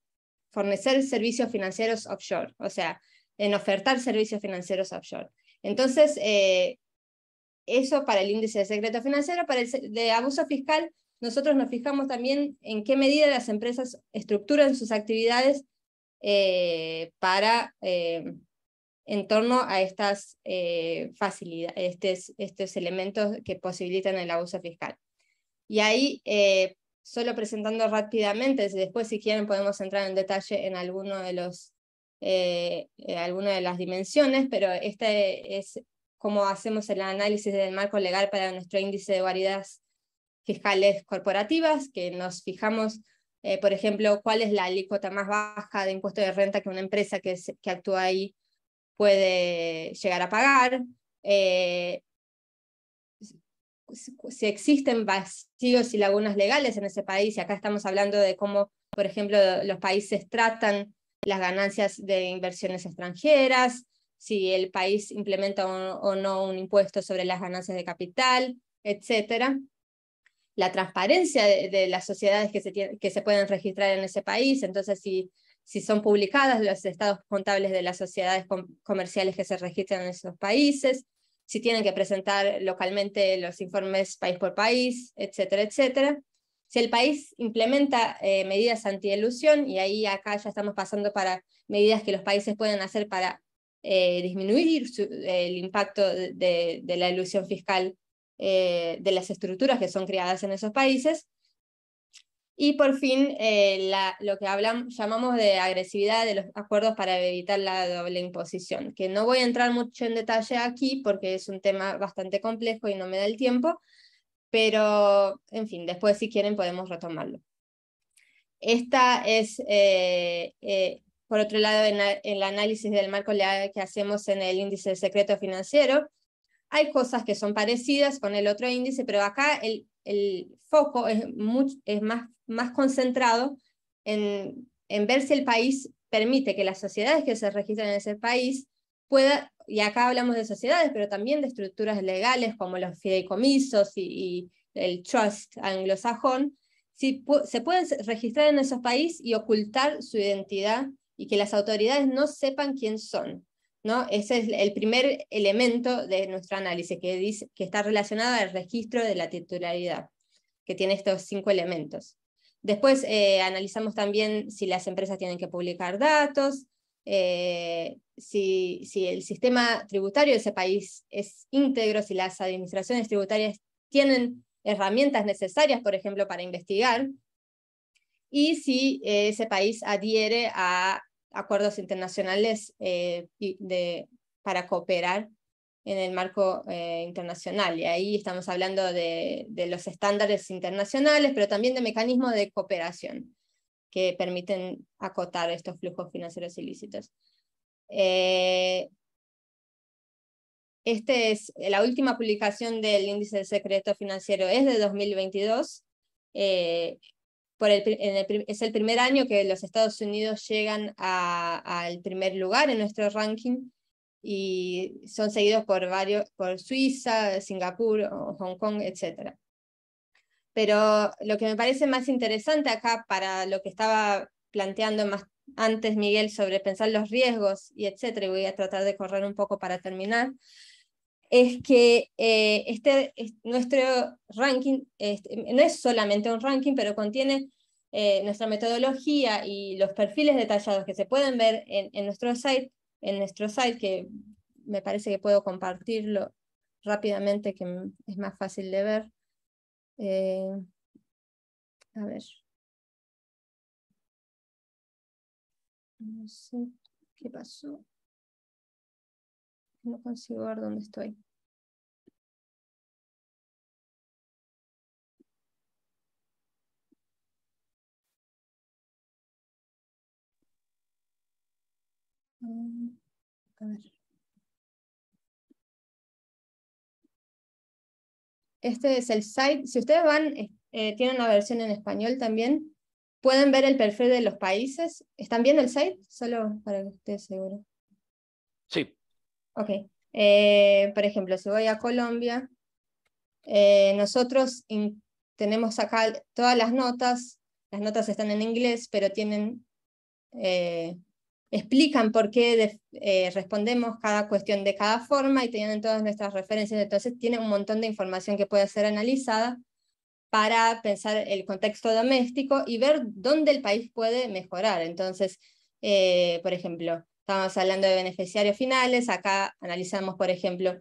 fornecer servicios financieros offshore, o sea, en ofertar servicios financieros offshore. Entonces, eso para el índice de secreto financiero. Para el de abuso fiscal, nosotros nos fijamos también en qué medida las empresas estructuran sus actividades en torno a estas facilidades, estos elementos que posibilitan el abuso fiscal. Y ahí, solo presentando rápidamente, después si quieren podemos entrar en detalle en alguna de las dimensiones, pero este es cómo hacemos el análisis del marco legal para nuestro índice de guaridas fiscales corporativas, que nos fijamos, por ejemplo, cuál es la alícuota más baja de impuesto de renta que una empresa que actúa ahí puede llegar a pagar, si existen vacíos y lagunas legales en ese país, y acá estamos hablando de cómo, por ejemplo, los países tratan las ganancias de inversiones extranjeras, si el país implementa o no un impuesto sobre las ganancias de capital, etc. La transparencia de las sociedades que se pueden registrar en ese país, entonces si son publicadas los estados contables de las sociedades comerciales que se registran en esos países, si tienen que presentar localmente los informes país por país, etcétera, etcétera. Si el país implementa medidas antielusión, y ahí acá ya estamos pasando para medidas que los países pueden hacer para disminuir el impacto de la elusión fiscal de las estructuras que son creadas en esos países. Y por fin, lo que llamamos de agresividad de los acuerdos para evitar la doble imposición, que no voy a entrar mucho en detalle aquí porque es un tema bastante complejo y no me da el tiempo, pero en fin, después si quieren podemos retomarlo. Esta es, por otro lado, en el análisis del marco legal que hacemos en el índice de secreto financiero, Hay cosas que son parecidas con el otro índice, pero acá el foco es más concentrado en ver si el país permite que las sociedades que se registran en ese país puedan, y acá hablamos de sociedades, pero también de estructuras legales como los fideicomisos y el trust anglosajón, si se pueden registrar en esos países y ocultar su identidad y que las autoridades no sepan quién son, ¿no? Ese es el primer elemento de nuestro análisis, que está relacionado al registro de la titularidad, que tiene estos 5 elementos. Después analizamos también si las empresas tienen que publicar datos, si el sistema tributario de ese país es íntegro, si las administraciones tributarias tienen herramientas necesarias, por ejemplo, para investigar, y si ese país adhiere a acuerdos internacionales para cooperar en el marco internacional. Y ahí estamos hablando de los estándares internacionales, pero también de mecanismos de cooperación que permiten acotar estos flujos financieros ilícitos. La última publicación del índice de secreto financiero es de 2022. Es el primer año que los Estados Unidos llegan al primer lugar en nuestro ranking, y son seguidos por Suiza, Singapur, Hong Kong, etc. Pero lo que me parece más interesante acá, para lo que estaba planteando más antes Miguel sobre pensar los riesgos y etcétera, y voy a tratar de correr un poco para terminar, es que nuestro ranking no es solamente un ranking, pero contiene nuestra metodología y los perfiles detallados que se pueden ver en nuestro site, que me parece que puedo compartirlo rápidamente, que es más fácil de ver. A ver. No sé qué pasó. No consigo ver dónde estoy. A ver. Este es el site. Si ustedes van, tienen una versión en español también, pueden ver el perfil de los países. ¿Están viendo el site? Solo para que esté seguro.
Sí.
Ok. Por ejemplo, si voy a Colombia, nosotros tenemos acá todas las notas están en inglés, pero explican por qué respondemos cada cuestión de cada forma y tienen todas nuestras referencias. Entonces tiene un montón de información que puede ser analizada para pensar el contexto doméstico y ver dónde el país puede mejorar. Entonces, por ejemplo, estamos hablando de beneficiarios finales, acá analizamos, por ejemplo,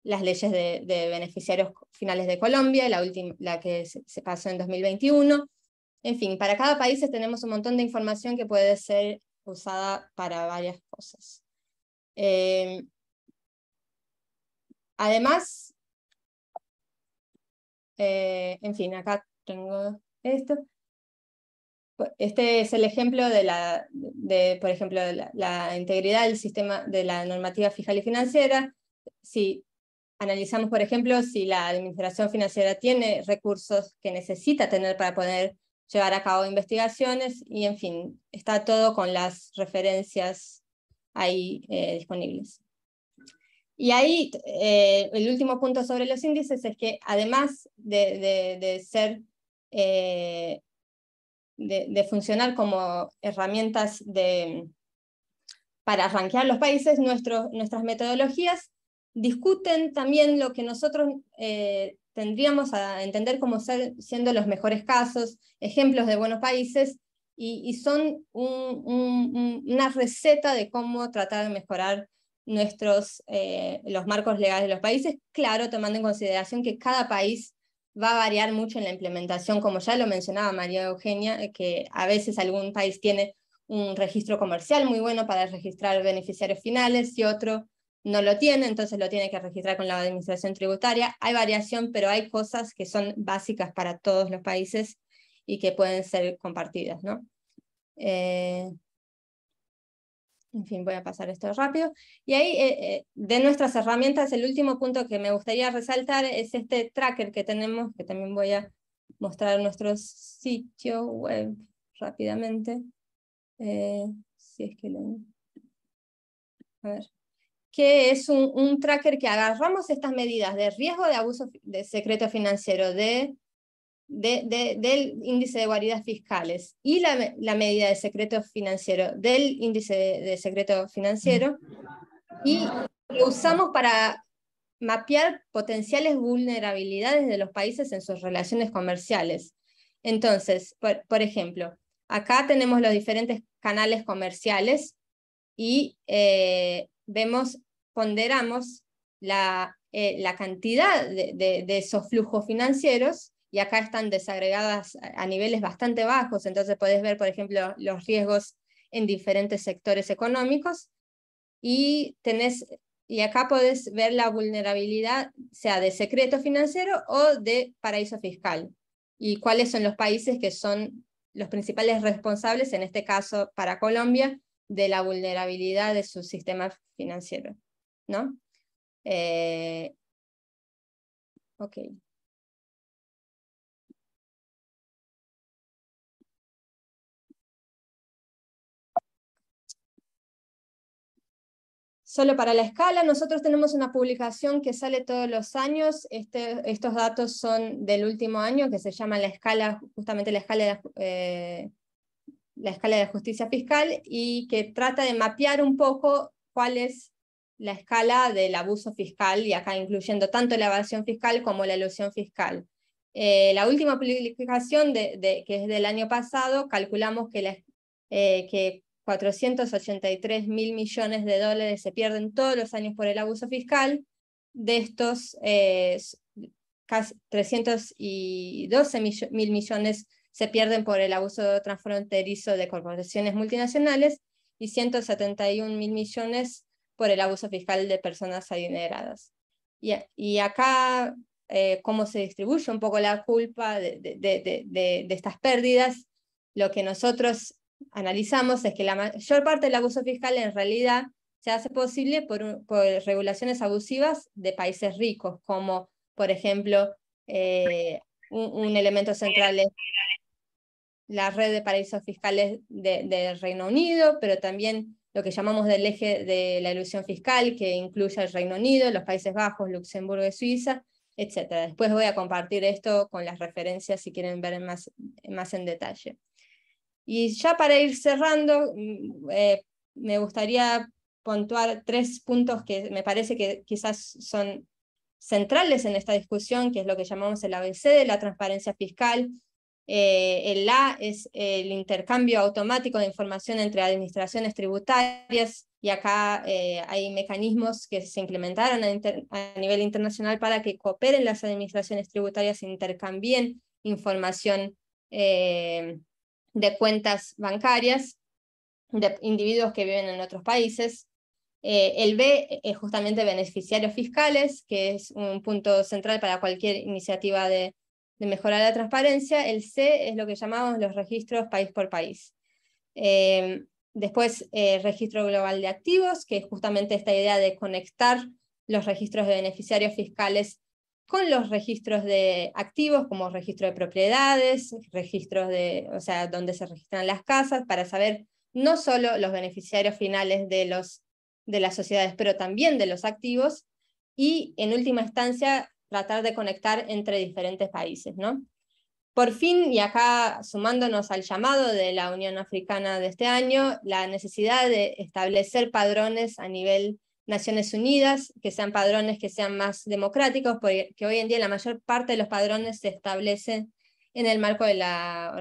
las leyes de beneficiarios finales de Colombia, la que se pasó en 2021. En fin, para cada país tenemos un montón de información que puede ser usada para varias cosas. Además, en fin, acá tengo esto. Este es el ejemplo por ejemplo, de la integridad del sistema de la normativa fiscal y financiera. Si analizamos, por ejemplo, si la administración financiera tiene recursos que necesita tener para poder llevar a cabo investigaciones, y en fin, está todo con las referencias ahí disponibles. Y ahí, el último punto sobre los índices es que además de funcionar como herramientas para rankear los países, nuestras metodologías discuten también lo que nosotros tendríamos a entender como siendo los mejores casos, ejemplos de buenos países, y son una receta de cómo tratar de mejorar los marcos legales de los países, claro, tomando en consideración que cada país va a variar mucho en la implementación, como ya lo mencionaba María Eugenia, que a veces algún país tiene un registro comercial muy bueno para registrar beneficiarios finales y otro no lo tiene, entonces lo tiene que registrar con la administración tributaria. Hay variación, pero hay cosas que son básicas para todos los países y que pueden ser compartidas, ¿no? En fin, voy a pasar esto rápido. Y ahí, de nuestras herramientas, el último punto que me gustaría resaltar es este tracker que tenemos, que también voy a mostrar en nuestro sitio web rápidamente. Si es que lo... A ver. Que es un tracker que agarramos estas medidas de riesgo de abuso de secreto financiero, del índice de guaridas fiscales y la medida de secreto financiero del índice de secreto financiero, y lo usamos para mapear potenciales vulnerabilidades de los países en sus relaciones comerciales. Entonces, por ejemplo, acá tenemos los diferentes canales comerciales y ponderamos la cantidad de esos flujos financieros, y acá están desagregadas a niveles bastante bajos, entonces podés ver, por ejemplo, los riesgos en diferentes sectores económicos, y acá podés ver la vulnerabilidad, sea de secreto financiero o de paraíso fiscal, y cuáles son los países que son los principales responsables, en este caso para Colombia, de la vulnerabilidad de su sistema financiero, ¿no? Ok. Solo para la escala, nosotros tenemos una publicación que sale todos los años. Estos datos son del último año, que se llama la escala, justamente la escala de justicia fiscal, y que trata de mapear un poco cuál es la escala del abuso fiscal, y acá incluyendo tanto la evasión fiscal como la elusión fiscal. La última publicación, que es del año pasado, calculamos que 483.000 millones de dólares se pierden todos los años por el abuso fiscal. De estos, casi 312.000 millones se pierden por el abuso transfronterizo de corporaciones multinacionales, y 171.000 millones por el abuso fiscal de personas adineradas. Y acá, cómo se distribuye un poco la culpa de estas pérdidas, lo que nosotros analizamos es que la mayor parte del abuso fiscal en realidad se hace posible por regulaciones abusivas de países ricos, como por ejemplo, un elemento central es la red de paraísos fiscales del Reino Unido, pero también lo que llamamos del eje de la elusión fiscal, que incluye el Reino Unido, los Países Bajos, Luxemburgo y Suiza, etc. Después voy a compartir esto con las referencias si quieren ver más en detalle. Y ya para ir cerrando, me gustaría puntuar 3 puntos que me parece que quizás son centrales en esta discusión, que es lo que llamamos el ABC de la transparencia fiscal. El A es el intercambio automático de información entre administraciones tributarias, y acá hay mecanismos que se implementaron a nivel internacional para que cooperen las administraciones tributarias e intercambien información de cuentas bancarias de individuos que viven en otros países. El B es justamente beneficiarios fiscales, que es un punto central para cualquier iniciativa de mejorar la transparencia. El C es lo que llamamos los registros país por país. Después, registro global de activos, que es justamente esta idea de conectar los registros de beneficiarios fiscales con los registros de activos, como registro de propiedades, registros donde se registran las casas, para saber no solo los beneficiarios finales de las sociedades, pero también de los activos, y en última instancia tratar de conectar entre diferentes países, ¿no? Por fin, y acá sumándonos al llamado de la Unión Africana de este año, la necesidad de establecer padrones a nivel Naciones Unidas, que sean padrones que sean más democráticos, porque hoy en día la mayor parte de los padrones se establecen en el marco de la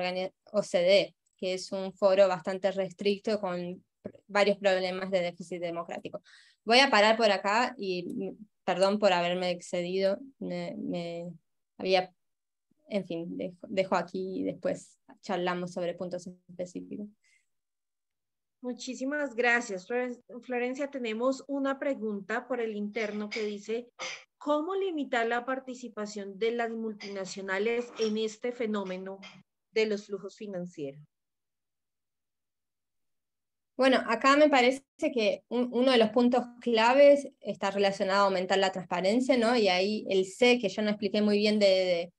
OCDE, que es un foro bastante restricto con varios problemas de déficit democrático. Voy a parar por acá, y perdón por haberme excedido, en fin, dejo aquí y después charlamos sobre puntos específicos.
Muchísimas gracias, Florencia. Tenemos una pregunta por el interno que dice: ¿cómo limitar la participación de las multinacionales en este fenómeno de los flujos financieros?
Bueno, acá me parece que uno de los puntos claves está relacionado a aumentar la transparencia, ¿no? Y ahí el C, que yo no expliqué muy bien del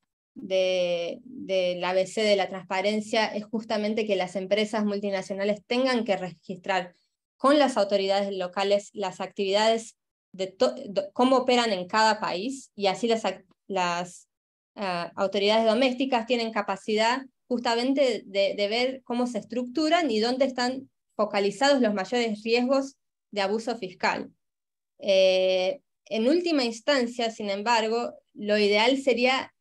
ABC de la transparencia, es justamente que las empresas multinacionales tengan que registrar con las autoridades locales las actividades de cómo operan en cada país, y así las autoridades domésticas tienen capacidad justamente de ver cómo se estructuran y dónde están focalizados los mayores riesgos de abuso fiscal. En última instancia, sin embargo, lo ideal sería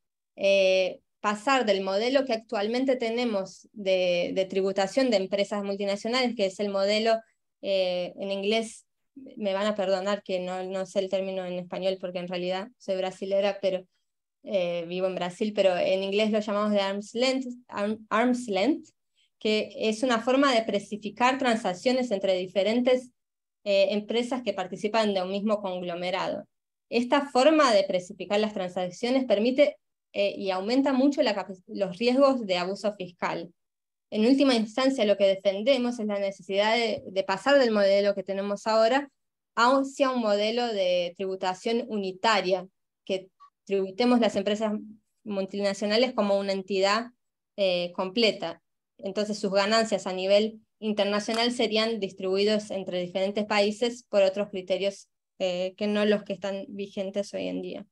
pasar del modelo que actualmente tenemos de tributación de empresas multinacionales, que es el modelo, en inglés, me van a perdonar que no sé el término en español porque en realidad soy brasilera, pero vivo en Brasil, pero en inglés lo llamamos de arm's length, que es una forma de precificar transacciones entre diferentes empresas que participan de un mismo conglomerado. Esta forma de precificar las transacciones permite y aumenta mucho los riesgos de abuso fiscal. En última instancia, lo que defendemos es la necesidad de pasar del modelo que tenemos ahora hacia un modelo de tributación unitaria, que tributemos las empresas multinacionales como una entidad completa. Entonces sus ganancias a nivel internacional serían distribuidos entre diferentes países por otros criterios que no los que están vigentes hoy en día.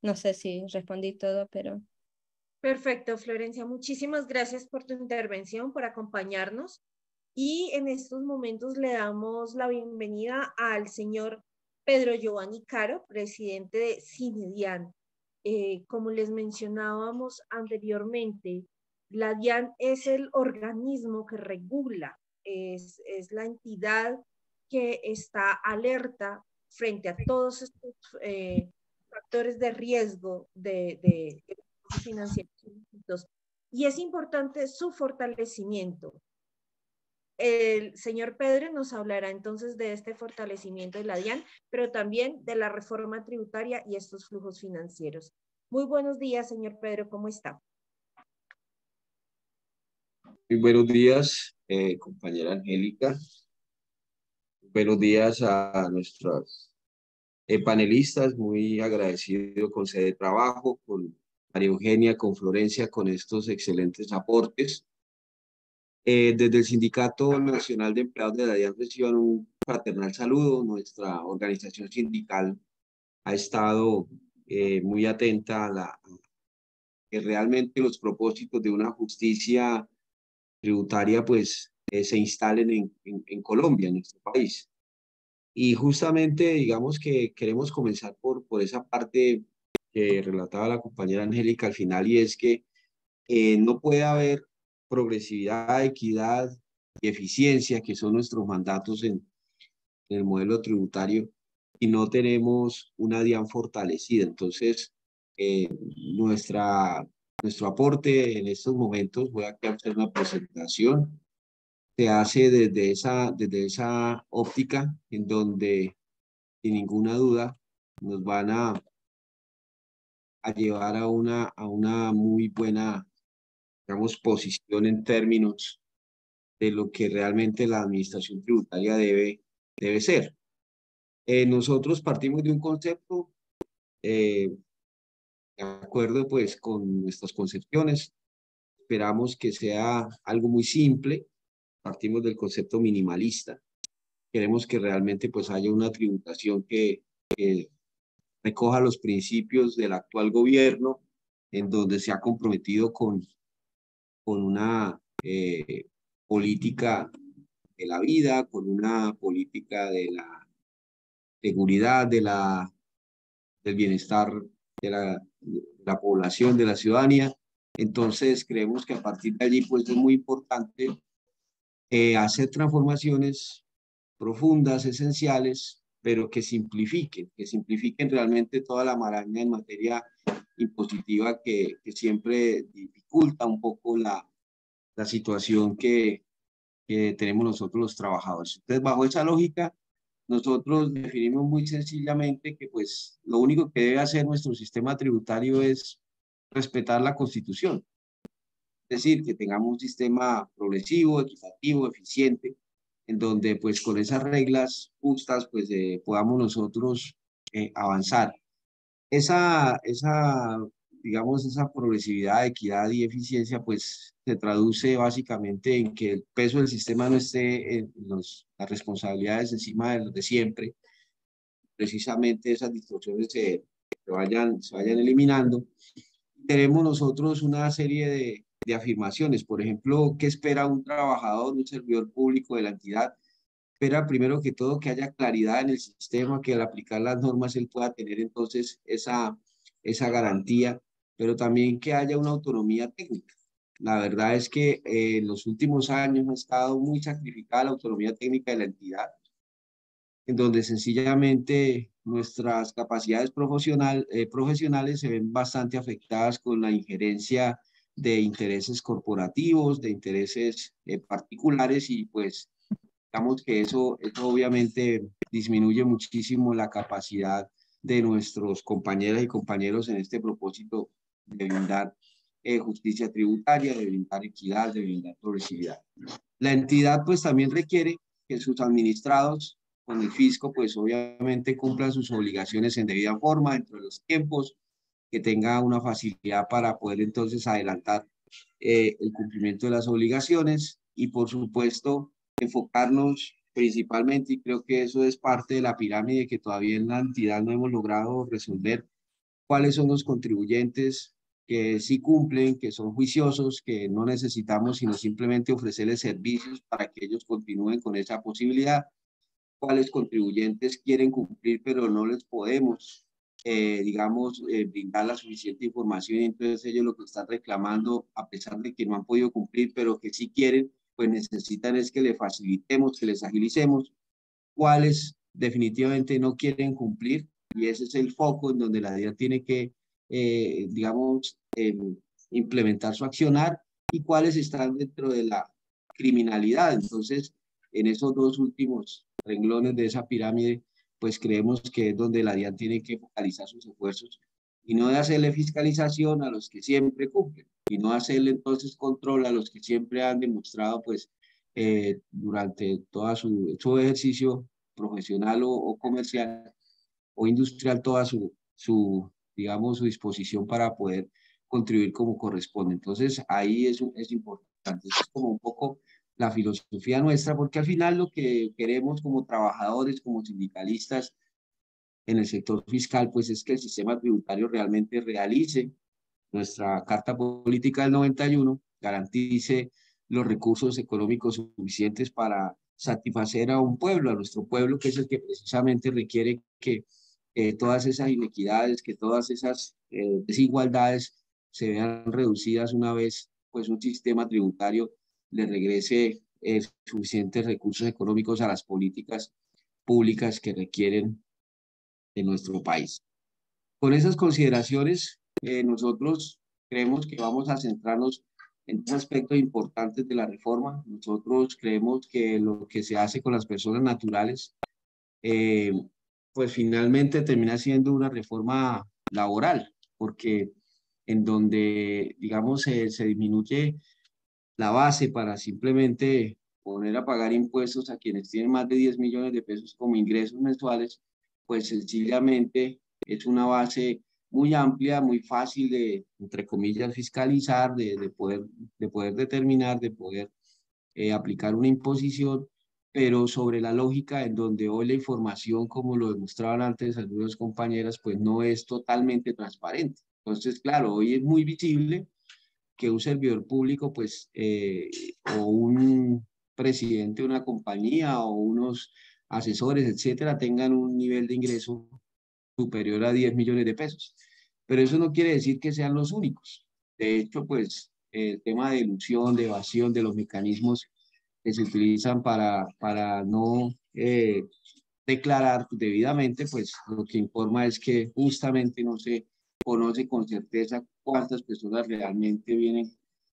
No sé si respondí todo, pero...
Perfecto, Florencia. Muchísimas gracias por tu intervención, por acompañarnos. Y en estos momentos le damos la bienvenida al señor Pedro Giovanni Caro, presidente de CINEDIAN. Como les mencionábamos anteriormente, la DIAN es el organismo que regula, es la entidad que está alerta frente a todos estos factores de riesgo de financieros. Y es importante su fortalecimiento. El señor Pedro nos hablará entonces de este fortalecimiento de la DIAN, pero también de la reforma tributaria y estos flujos financieros. Muy buenos días, señor Pedro, ¿cómo está?
Muy buenos días, compañera Angélica. Buenos días a nuestros panelistas. Muy agradecido con Sede de Trabajo, con María Eugenia, con Florencia, con estos excelentes aportes. Desde el Sindicato Nacional de Empleados de la DIAN reciban un fraternal saludo. Nuestra organización sindical ha estado muy atenta a que realmente los propósitos de una justicia tributaria pues se instalen en Colombia, en nuestro país. Y justamente digamos que queremos comenzar por esa parte que relataba la compañera Angélica al final, y es que no puede haber progresividad, equidad y eficiencia, que son nuestros mandatos en el modelo tributario, y no tenemos una DIAN fortalecida. Entonces, nuestro aporte en estos momentos, voy aquí a hacer una presentación, se hace desde esa óptica en donde, sin ninguna duda, nos van a llevar a una muy buena, digamos, posición en términos de lo que realmente la administración tributaria debe ser. Nosotros partimos de un concepto, de acuerdo pues con nuestras concepciones, esperamos que sea algo muy simple, partimos del concepto minimalista, queremos que realmente pues haya una tributación que recoja los principios del actual gobierno, en donde se ha comprometido con una política de la vida, con una política de la seguridad, del bienestar de la población, de la ciudadanía. Entonces creemos que a partir de allí pues es muy importante hacer transformaciones profundas, esenciales, pero que simplifiquen realmente toda la maraña en materia impositiva que siempre dificulta un poco la situación que tenemos nosotros los trabajadores. Entonces, bajo esa lógica, nosotros definimos muy sencillamente que pues lo único que debe hacer nuestro sistema tributario es respetar la Constitución. Es decir, que tengamos un sistema progresivo, equitativo, eficiente, en donde pues con esas reglas justas pues podamos nosotros avanzar. Digamos, esa progresividad, equidad y eficiencia, pues se traduce básicamente en que el peso del sistema no esté en las responsabilidades encima de los de siempre. Precisamente esas distorsiones se vayan eliminando. Tenemos nosotros una serie de afirmaciones. Por ejemplo, ¿qué espera un trabajador, un servidor público de la entidad? Espera primero que todo que haya claridad en el sistema, que al aplicar las normas él pueda tener entonces esa garantía, pero también que haya una autonomía técnica. La verdad es que en los últimos años ha estado muy sacrificada la autonomía técnica de la entidad, en donde sencillamente nuestras capacidades profesionales se ven bastante afectadas con la injerencia de intereses corporativos, de intereses particulares, y pues digamos que eso obviamente disminuye muchísimo la capacidad de nuestros compañeras y compañeros en este propósito de brindar justicia tributaria, de brindar equidad, de brindar progresividad. La entidad pues también requiere que sus administrados con el fisco pues obviamente cumplan sus obligaciones en debida forma, dentro de los tiempos, que tenga una facilidad para poder entonces adelantar el cumplimiento de las obligaciones y por supuesto enfocarnos principalmente, y creo que eso es parte de la pirámide que todavía en la entidad no hemos logrado resolver, cuáles son los contribuyentes que sí cumplen, que son juiciosos, que no necesitamos sino simplemente ofrecerles servicios para que ellos continúen con esa posibilidad, cuáles contribuyentes quieren cumplir pero no les podemos brindar la suficiente información, y entonces ellos lo que están reclamando, a pesar de que no han podido cumplir, pero que sí quieren, pues necesitan es que les facilitemos, que les agilicemos, cuáles definitivamente no quieren cumplir, y ese es el foco en donde la DIAN tiene que, implementar su accionar, y cuáles están dentro de la criminalidad. Entonces, en esos dos últimos renglones de esa pirámide, pues creemos que es donde la DIAN tiene que focalizar sus esfuerzos, y no de hacerle fiscalización a los que siempre cumplen, y no hacerle entonces control a los que siempre han demostrado, pues, durante toda su ejercicio profesional o comercial o industrial, toda digamos, su disposición para poder contribuir como corresponde. Entonces, ahí es importante. Eso es como un poco la filosofía nuestra, porque al final lo que queremos como trabajadores, como sindicalistas en el sector fiscal, pues es que el sistema tributario realmente realice nuestra Carta Política del 91, garantice los recursos económicos suficientes para satisfacer a un pueblo, a nuestro pueblo, que es el que precisamente requiere que todas esas inequidades, que todas esas desigualdades se vean reducidas una vez pues un sistema tributario le regrese suficientes recursos económicos a las políticas públicas que requieren de nuestro país. Con esas consideraciones, nosotros creemos que vamos a centrarnos en dos aspectos importantes de la reforma. Nosotros creemos que lo que se hace con las personas naturales, pues finalmente termina siendo una reforma laboral, porque en donde, digamos, se disminuye la base para simplemente poner a pagar impuestos a quienes tienen más de 10 millones de pesos como ingresos mensuales, pues sencillamente es una base muy amplia, muy fácil de, entre comillas, fiscalizar, de poder determinar, de poder aplicar una imposición, pero sobre la lógica en donde hoy la información, como lo demostraban antes algunas compañeras, pues no es totalmente transparente. Entonces, claro, hoy es muy visible que un servidor público, pues, o un presidente de una compañía o unos asesores, etcétera, tengan un nivel de ingreso superior a 10 millones de pesos. Pero eso no quiere decir que sean los únicos. De hecho, pues, el tema de ilusión, de evasión, de los mecanismos que se utilizan para no declarar debidamente, pues lo que informa es que justamente no se conoce con certeza cuántas personas realmente vienen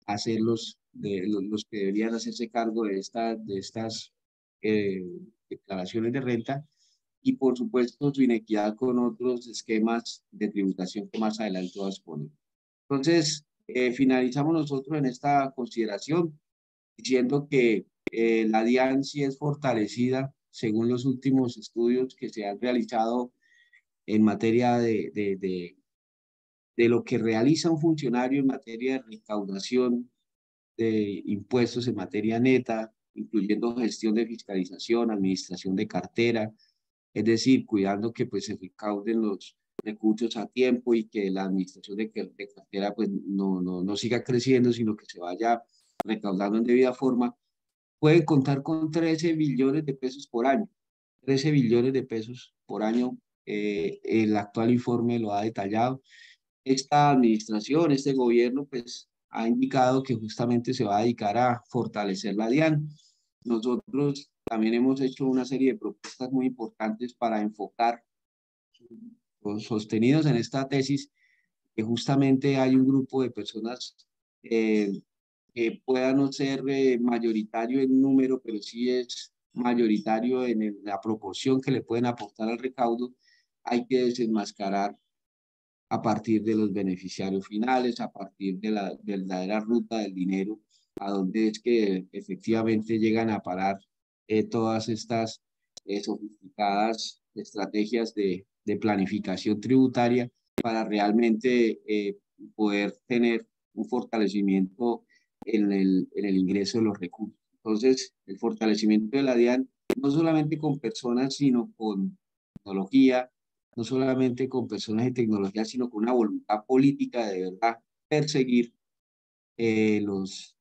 a ser los que deberían hacerse cargo de estas declaraciones de renta, y por supuesto su inequidad con otros esquemas de tributación que más adelante voy a exponer. Entonces, finalizamos nosotros en esta consideración diciendo que la DIAN sí es fortalecida según los últimos estudios que se han realizado en materia de lo que realiza un funcionario en materia de recaudación de impuestos en materia neta, incluyendo gestión de fiscalización, administración de cartera, es decir, cuidando que pues se recauden los recursos a tiempo y que la administración de cartera pues no siga creciendo, sino que se vaya recaudando en debida forma, pueden contar con 13 billones de pesos por año. 13 billones de pesos por año, el actual informe lo ha detallado. Esta administración, este gobierno, pues ha indicado que justamente se va a dedicar a fortalecer la DIAN. Nosotros también hemos hecho una serie de propuestas muy importantes para enfocar, sostenidos en esta tesis, que justamente hay un grupo de personas que pueda no ser mayoritario en número, pero sí es mayoritario en la proporción que le pueden aportar al recaudo. Hay que desenmascarar a partir de los beneficiarios finales, a partir de la verdadera ruta del dinero, a donde es que efectivamente llegan a parar todas estas sofisticadas estrategias de planificación tributaria para realmente poder tener un fortalecimiento en el ingreso de los recursos. Entonces, el fortalecimiento de la DIAN, no solamente con personas, sino con tecnología, no solamente con personas de tecnología, sino con una voluntad política de verdad perseguir los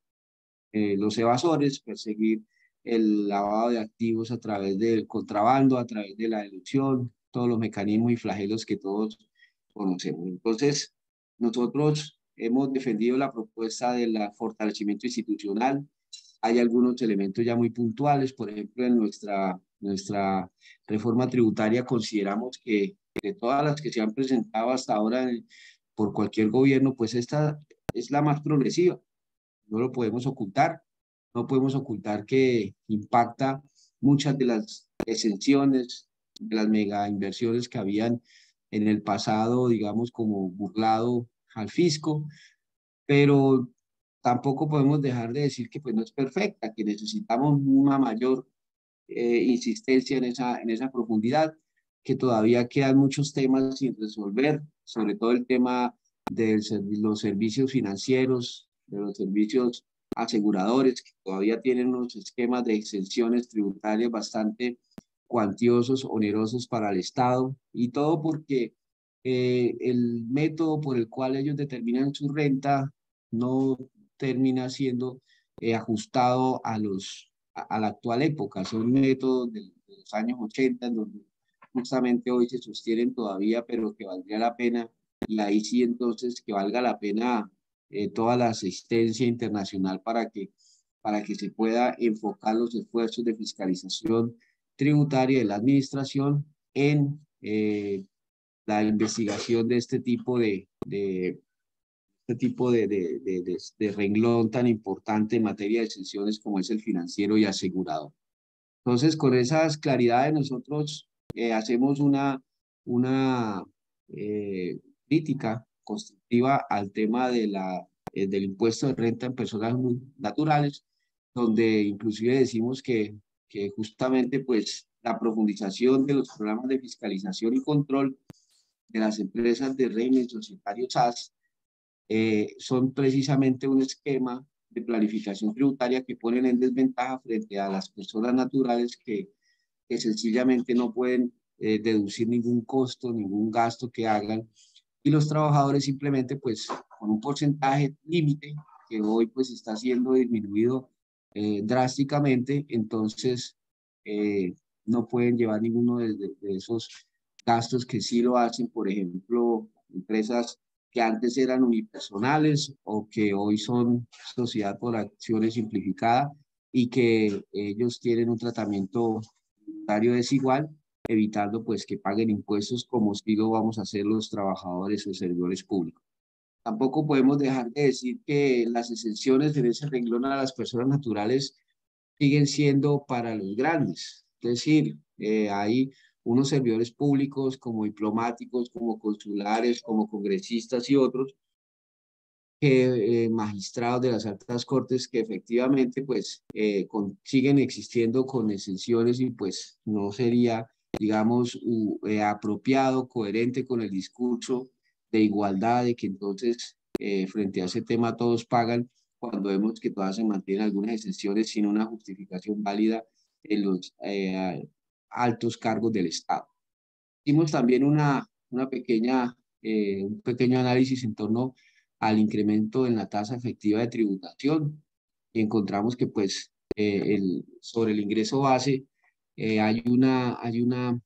evasores, perseguir el lavado de activos a través del contrabando, a través de la elusión, todos los mecanismos y flagelos que todos conocemos. Entonces, nosotros hemos defendido la propuesta del fortalecimiento institucional. Hay algunos elementos ya muy puntuales, por ejemplo, en nuestra reforma tributaria consideramos que de todas las que se han presentado hasta ahora por cualquier gobierno, pues esta es la más progresiva. No lo podemos ocultar. No podemos ocultar que impacta muchas de las exenciones, de las mega inversiones que habían en el pasado, digamos, como burlado al fisco, pero tampoco podemos dejar de decir que pues no es perfecta, que necesitamos una mayor insistencia en esa profundidad, que todavía quedan muchos temas sin resolver, sobre todo el tema de los servicios financieros, de los servicios aseguradores, que todavía tienen unos esquemas de exenciones tributarias bastante cuantiosos, onerosos para el Estado, y todo porque el método por el cual ellos determinan su renta no termina siendo ajustado a la actual época. Son métodos de los años 80, en donde justamente hoy se sostienen todavía, pero que valdría la pena, y ahí sí entonces que valga la pena toda la asistencia internacional para que se pueda enfocar los esfuerzos de fiscalización tributaria de la administración en la investigación de este tipo de renglón tan importante en materia de exenciones como es el financiero y asegurador. Entonces, con esas claridades nosotros hacemos una crítica constructiva al tema del impuesto de renta en personas naturales, donde inclusive decimos que justamente pues la profundización de los programas de fiscalización y control de las empresas de régimen societario SAS son precisamente un esquema de planificación tributaria que ponen en desventaja frente a las personas naturales que sencillamente no pueden deducir ningún costo, ningún gasto que hagan, y los trabajadores simplemente pues con un porcentaje límite que hoy pues está siendo disminuido drásticamente, entonces no pueden llevar ninguno de esos gastos que sí lo hacen, por ejemplo, empresas que antes eran unipersonales o que hoy son sociedad por acciones simplificada y que ellos tienen un tratamiento tributario desigual, evitando pues que paguen impuestos como si lo vamos a hacer los trabajadores o servidores públicos. Tampoco podemos dejar de decir que las exenciones de ese renglón a las personas naturales siguen siendo para los grandes. Es decir, hay unos servidores públicos como diplomáticos, como consulares, como congresistas y otros, que magistrados de las altas cortes que efectivamente pues siguen existiendo con exenciones y pues no sería, digamos, apropiado, coherente con el discurso de igualdad, de que entonces frente a ese tema todos pagan, cuando vemos que todas se mantienen algunas exenciones sin una justificación válida en los altos cargos del Estado. Hicimos también una pequeña, un pequeño análisis en torno al incremento en la tasa efectiva de tributación y encontramos que pues sobre el ingreso base hay una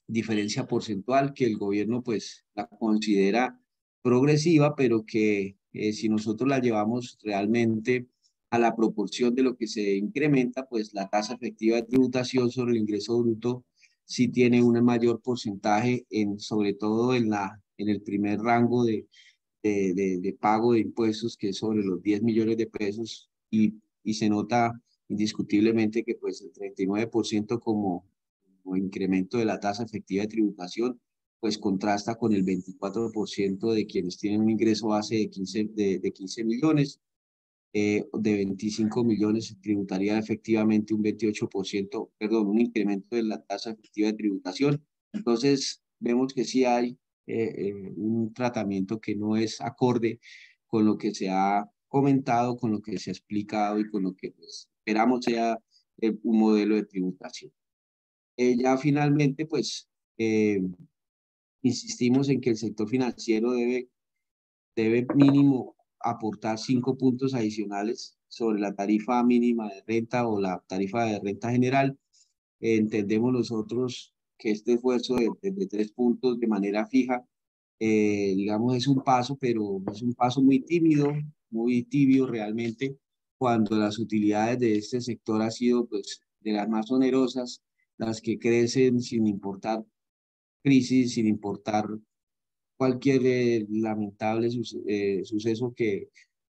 diferencia porcentual que el gobierno pues la considera progresiva, pero que si nosotros la llevamos realmente a la proporción de lo que se incrementa, pues la tasa efectiva de tributación sobre el ingreso bruto sí tiene un mayor porcentaje, sobre todo en el primer rango de pago de impuestos, que es sobre los 10 millones de pesos, y se nota indiscutiblemente que pues el 39% como incremento de la tasa efectiva de tributación, pues contrasta con el 24% de quienes tienen un ingreso base de 15 millones. De 25 millones se tributaría efectivamente un 28%, perdón, un incremento de la tasa efectiva de tributación. Entonces, vemos que sí hay un tratamiento que no es acorde con lo que se ha comentado, con lo que se ha explicado y con lo que pues, esperamos sea un modelo de tributación. Ya finalmente, pues, insistimos en que el sector financiero debe mínimo aportar 5 puntos adicionales sobre la tarifa mínima de renta o la tarifa de renta general. Entendemos nosotros que este esfuerzo de 3 puntos de manera fija, digamos, es un paso, pero es un paso muy tímido, muy tibio realmente, cuando las utilidades de este sector han sido pues, de las más onerosas, las que crecen sin importar crisis, sin importar cualquier lamentable suceso que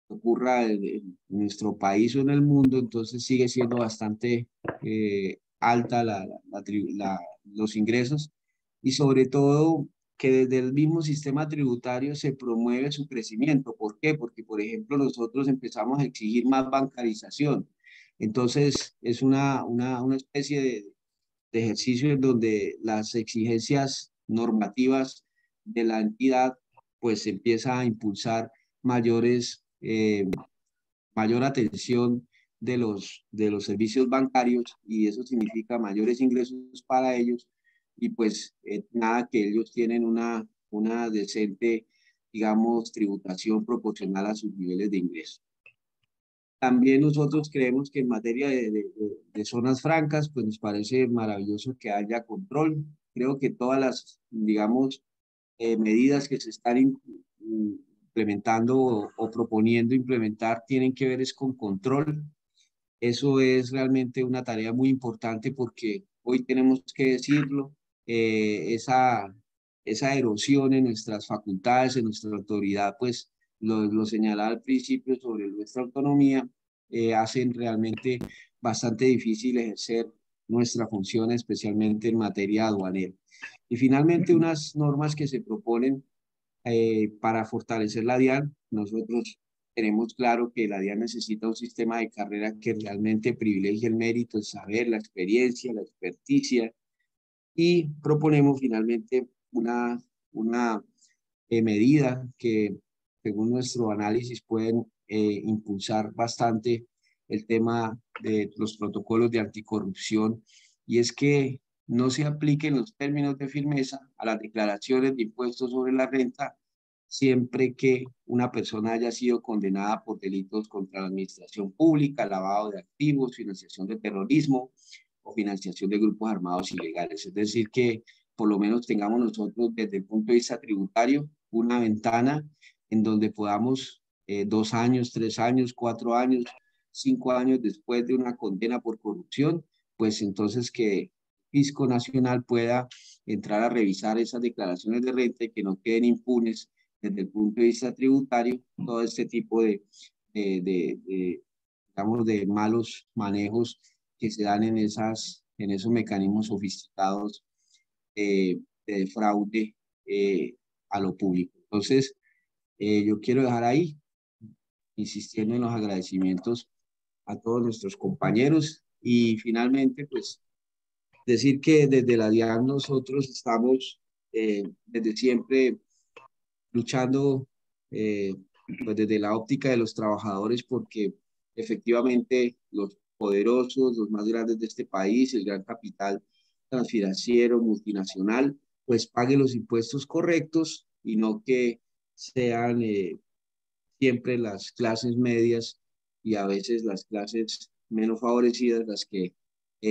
ocurra en nuestro país o en el mundo, entonces sigue siendo bastante alta los ingresos y sobre todo que desde el mismo sistema tributario se promueve su crecimiento. ¿Por qué? Porque, por ejemplo, nosotros empezamos a exigir más bancarización. Entonces, es una especie de ejercicio en donde las exigencias normativas de la entidad pues empieza a impulsar mayor atención de los servicios bancarios y eso significa mayores ingresos para ellos y pues nada que ellos tienen una decente, digamos, tributación proporcional a sus niveles de ingreso. También nosotros creemos que en materia de zonas francas, pues nos parece maravilloso que haya control. Creo que todas las, digamos, medidas que se están implementando o proponiendo implementar tienen que ver es con control. Eso es realmente una tarea muy importante porque hoy tenemos que decirlo, esa erosión en nuestras facultades, en nuestra autoridad, pues lo señalaba al principio sobre nuestra autonomía, hacen realmente bastante difícil ejercer nuestra función, especialmente en materia aduanera. Y finalmente, unas normas que se proponen para fortalecer la DIAN. Nosotros tenemos claro que la DIAN necesita un sistema de carrera que realmente privilegie el mérito, el saber, la experiencia, la experticia, y proponemos finalmente una medida que, según nuestro análisis, pueden impulsar bastante el tema de los protocolos de anticorrupción, y es que no se apliquen los términos de firmeza a las declaraciones de impuestos sobre la renta siempre que una persona haya sido condenada por delitos contra la administración pública, lavado de activos, financiación de terrorismo o financiación de grupos armados ilegales. Es decir, que por lo menos tengamos nosotros desde el punto de vista tributario una ventana en donde podamos 2 años, 3 años, 4 años, 5 años después de una condena por corrupción, pues entonces que el Fisco Nacional pueda entrar a revisar esas declaraciones de renta y que no queden impunes desde el punto de vista tributario todo este tipo digamos, de malos manejos que se dan en esos mecanismos sofisticados de fraude a lo público. Entonces, yo quiero dejar ahí. insistiendo en los agradecimientos a todos nuestros compañeros y finalmente, pues, decir que desde la DIAN nosotros estamos desde siempre luchando pues desde la óptica de los trabajadores porque efectivamente los poderosos, los más grandes de este país, el gran capital transfinanciero, multinacional, pues pague los impuestos correctos y no que sean siempre las clases medias y a veces las clases menos favorecidas las que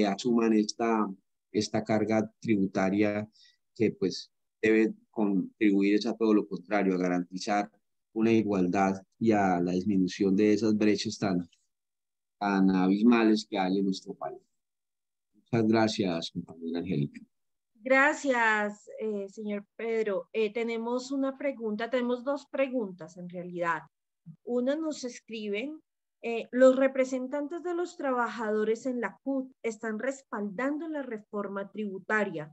asuman esta carga tributaria que pues debe contribuir es a todo lo contrario, a garantizar una igualdad y a la disminución de esas brechas tan abismales que hay en nuestro país. Muchas gracias, compañera Angélica.
Gracias, señor Pedro. Tenemos una pregunta, tenemos dos preguntas en realidad. Una nos escriben, los representantes de los trabajadores en la CUT están respaldando la reforma tributaria.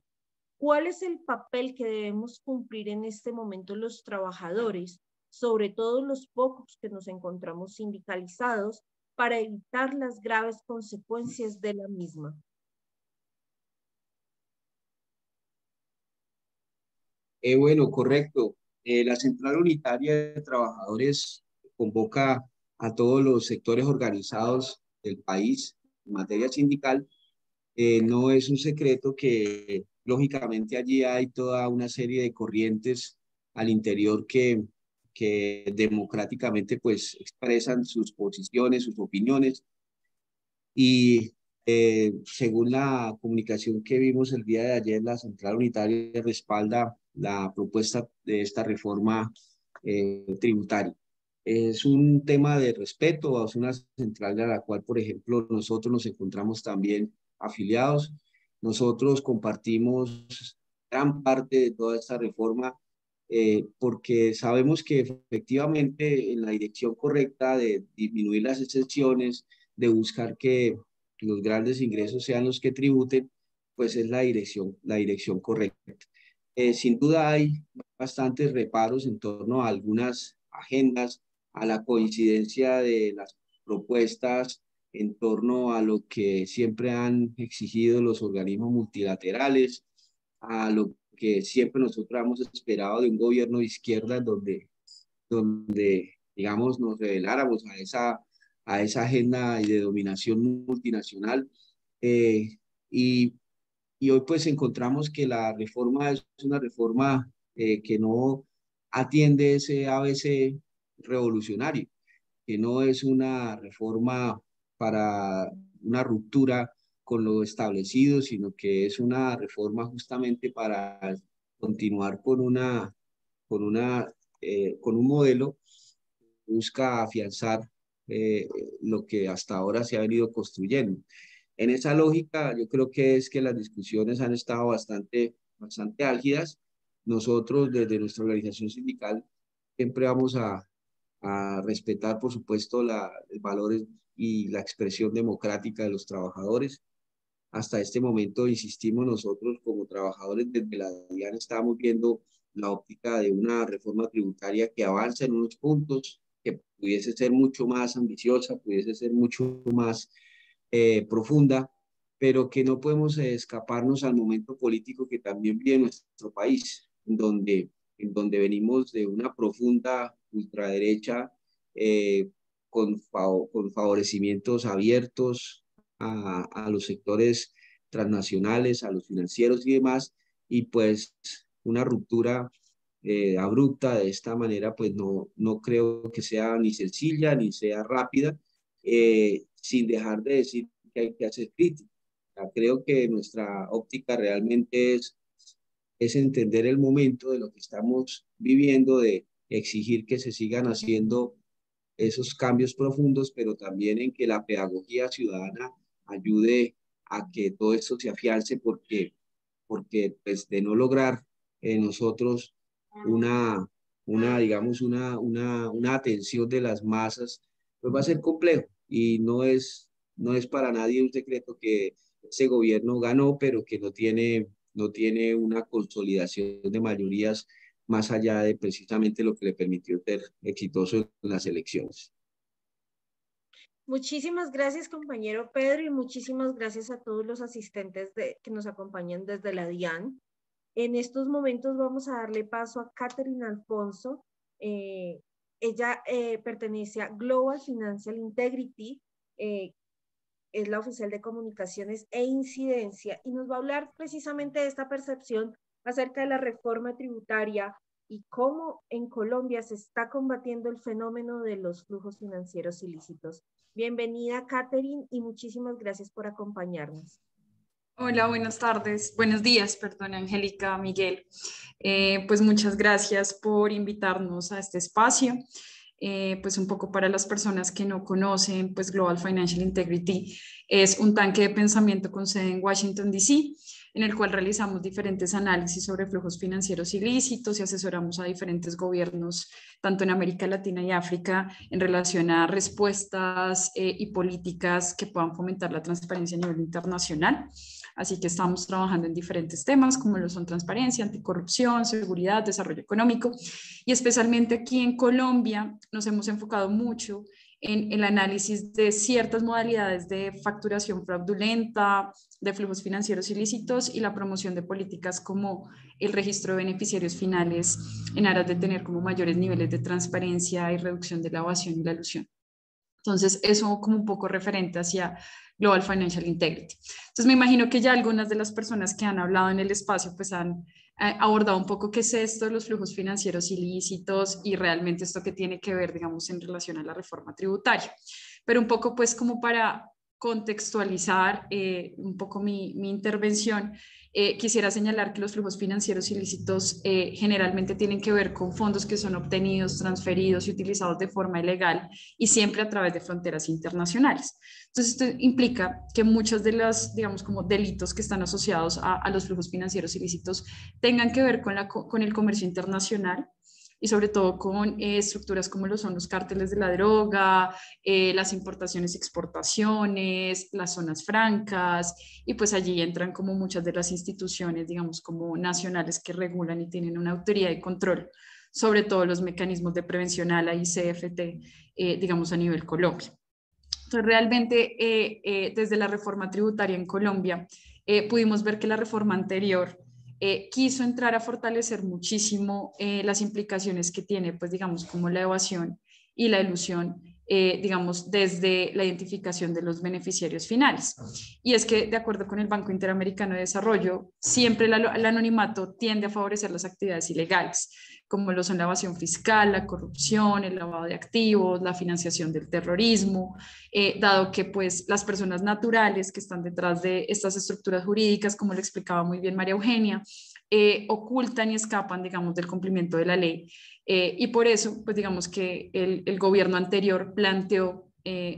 ¿Cuál es el papel que debemos cumplir en este momento los trabajadores, sobre todo los pocos que nos encontramos sindicalizados, para evitar las graves consecuencias de la misma?
Bueno, correcto. La Central Unitaria de Trabajadores convoca a todos los sectores organizados del país en materia sindical. No es un secreto que lógicamente allí hay toda una serie de corrientes al interior que democráticamente pues expresan sus posiciones, sus opiniones y según la comunicación que vimos el día de ayer, la Central Unitaria respalda la propuesta de esta reforma tributaria. Es un tema de respeto, es una central a la cual, por ejemplo, nosotros nos encontramos también afiliados. Nosotros compartimos gran parte de toda esta reforma porque sabemos que efectivamente en la dirección correcta de disminuir las excepciones, de buscar que los grandes ingresos sean los que tributen, pues es la dirección correcta. Sin duda hay bastantes reparos en torno a algunas agendas, a la coincidencia de las propuestas en torno a lo que siempre han exigido los organismos multilaterales, a lo que siempre nosotros hemos esperado de un gobierno de izquierda donde digamos, nos reveláramos a esa agenda de dominación multinacional. Eh, y, y hoy pues encontramos que la reforma es una reforma que no atiende ese ABC revolucionario, que no es una reforma para una ruptura con lo establecido, sino que es una reforma justamente para continuar con un modelo que busca afianzar lo que hasta ahora se ha venido construyendo. En esa lógica, yo creo que es que las discusiones han estado bastante álgidas. Nosotros, desde nuestra organización sindical, siempre vamos a respetar, por supuesto, los valores y la expresión democrática de los trabajadores. Hasta este momento, insistimos, nosotros como trabajadores desde la DIAN estamos viendo la óptica de una reforma tributaria que avanza en unos puntos, que pudiese ser mucho más ambiciosa, pudiese ser mucho más profunda, pero que no podemos escaparnos al momento político que también vive nuestro país, en donde venimos de una profunda ultraderecha con favorecimientos abiertos a los sectores transnacionales, a los financieros y demás, y pues una ruptura abrupta de esta manera, pues no creo que sea ni sencilla ni sea rápida, sin dejar de decir que hay que hacer crítica. Creo que nuestra óptica realmente es entender el momento de lo que estamos viviendo, de exigir que se sigan haciendo esos cambios profundos, pero también en que la pedagogía ciudadana ayude a que todo esto se afiance, porque pues, de no lograr nosotros digamos, una atención de las masas, pues va a ser complejo y no es para nadie un secreto que ese gobierno ganó, pero que no tiene una consolidación de mayorías más allá de precisamente lo que le permitió ser exitoso en las elecciones.
Muchísimas gracias, compañero Pedro, y muchísimas gracias a todos los asistentes que nos acompañan desde la DIAN. En estos momentos vamos a darle paso a Catherine Alfonso. Ella pertenece a Global Financial Integrity, es la oficial de comunicaciones e incidencia, y nos va a hablar precisamente de esta percepción acerca de la reforma tributaria y cómo en Colombia se está combatiendo el fenómeno de los flujos financieros ilícitos. Bienvenida, Catherine, y muchísimas gracias por acompañarnos.
Hola, buenas tardes, buenos días, perdón, Angélica, Miguel. Pues muchas gracias por invitarnos a este espacio. Pues un poco para las personas que no conocen, pues Global Financial Integrity es un tanque de pensamiento con sede en Washington, D.C., en el cual realizamos diferentes análisis sobre flujos financieros ilícitos y asesoramos a diferentes gobiernos, tanto en América Latina y África, en relación a respuestas y políticas que puedan fomentar la transparencia a nivel internacional. Así que estamos trabajando en diferentes temas como lo son transparencia, anticorrupción, seguridad, desarrollo económico, y especialmente aquí en Colombia nos hemos enfocado mucho en el análisis de ciertas modalidades de facturación fraudulenta, de flujos financieros ilícitos y la promoción de políticas como el registro de beneficiarios finales en aras de tener como mayores niveles de transparencia y reducción de la evasión y la elusión. Entonces, eso como un poco referente hacia Global Financial Integrity. Entonces, me imagino que ya algunas de las personas que han hablado en el espacio pues han abordado un poco qué es esto de los flujos financieros ilícitos y realmente esto que tiene que ver, digamos, en relación a la reforma tributaria. Pero un poco pues como para contextualizar un poco mi intervención, quisiera señalar que los flujos financieros ilícitos generalmente tienen que ver con fondos que son obtenidos, transferidos y utilizados de forma ilegal y siempre a través de fronteras internacionales. Entonces, esto implica que muchos de los, digamos, como delitos que están asociados a los flujos financieros ilícitos tengan que ver con el comercio internacional y sobre todo con estructuras como lo son los cárteles de la droga, las importaciones y exportaciones, las zonas francas, y pues allí entran como muchas de las instituciones, digamos, como nacionales que regulan y tienen una autoridad de control sobre todos los mecanismos de prevención a la ICFT, digamos, a nivel Colombia. Entonces, realmente, desde la reforma tributaria en Colombia, pudimos ver que la reforma anterior quiso entrar a fortalecer muchísimo las implicaciones que tiene, pues digamos, como la evasión y la elusión, digamos, desde la identificación de los beneficiarios finales. Y es que, de acuerdo con el Banco Interamericano de Desarrollo, siempre el anonimato tiende a favorecer las actividades ilegales, como lo son la evasión fiscal, la corrupción, el lavado de activos, la financiación del terrorismo, dado que pues las personas naturales que están detrás de estas estructuras jurídicas, como lo explicaba muy bien María Eugenia, ocultan y escapan, digamos, del cumplimiento de la ley. Y por eso, pues digamos que el gobierno anterior planteó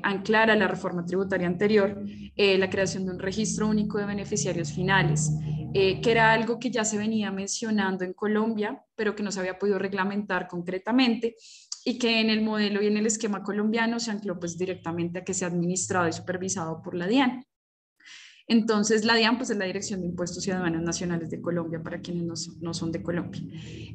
anclar a la reforma tributaria anterior la creación de un registro único de beneficiarios finales, que era algo que ya se venía mencionando en Colombia, pero que no se había podido reglamentar concretamente, y que en el modelo y en el esquema colombiano se ancló pues directamente a que sea administrado y supervisado por la DIAN. Entonces, la DIAN pues, es la Dirección de Impuestos y Aduanas Nacionales de Colombia, para quienes no son de Colombia.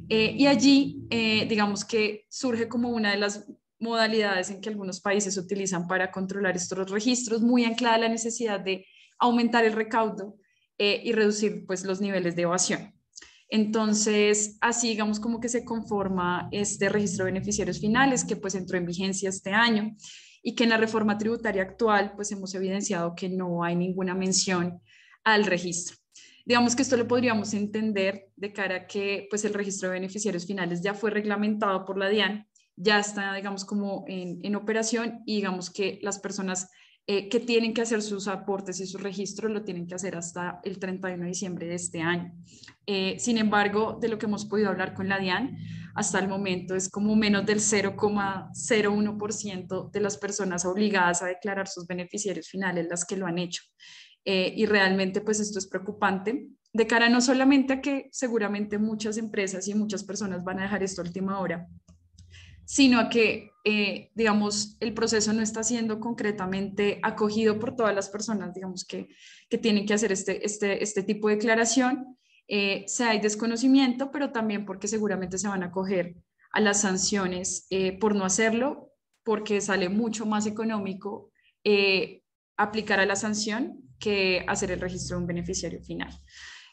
Y allí, digamos que surge como una de las modalidades en que algunos países utilizan para controlar estos registros, muy anclada a la necesidad de aumentar el recaudo y reducir pues, los niveles de evasión. Entonces, así digamos como que se conforma este registro de beneficiarios finales que pues entró en vigencia este año, y que en la reforma tributaria actual pues hemos evidenciado que no hay ninguna mención al registro. Digamos que esto lo podríamos entender de cara a que pues el registro de beneficiarios finales ya fue reglamentado por la DIAN, ya está digamos como en operación, y digamos que las personas que tienen que hacer sus aportes y sus registros lo tienen que hacer hasta el 31 de diciembre de este año. Sin embargo, de lo que hemos podido hablar con la DIAN, hasta el momento es como menos del 0,01% de las personas obligadas a declarar sus beneficiarios finales las que lo han hecho. Y realmente pues esto es preocupante de cara no solamente a que seguramente muchas empresas y muchas personas van a dejar esto a última hora, sino a que, digamos, el proceso no está siendo concretamente acogido por todas las personas, digamos, que tienen que hacer este tipo de declaración. Hay desconocimiento, pero también porque seguramente se van a acoger a las sanciones por no hacerlo, porque sale mucho más económico aplicar a la sanción que hacer el registro de un beneficiario final.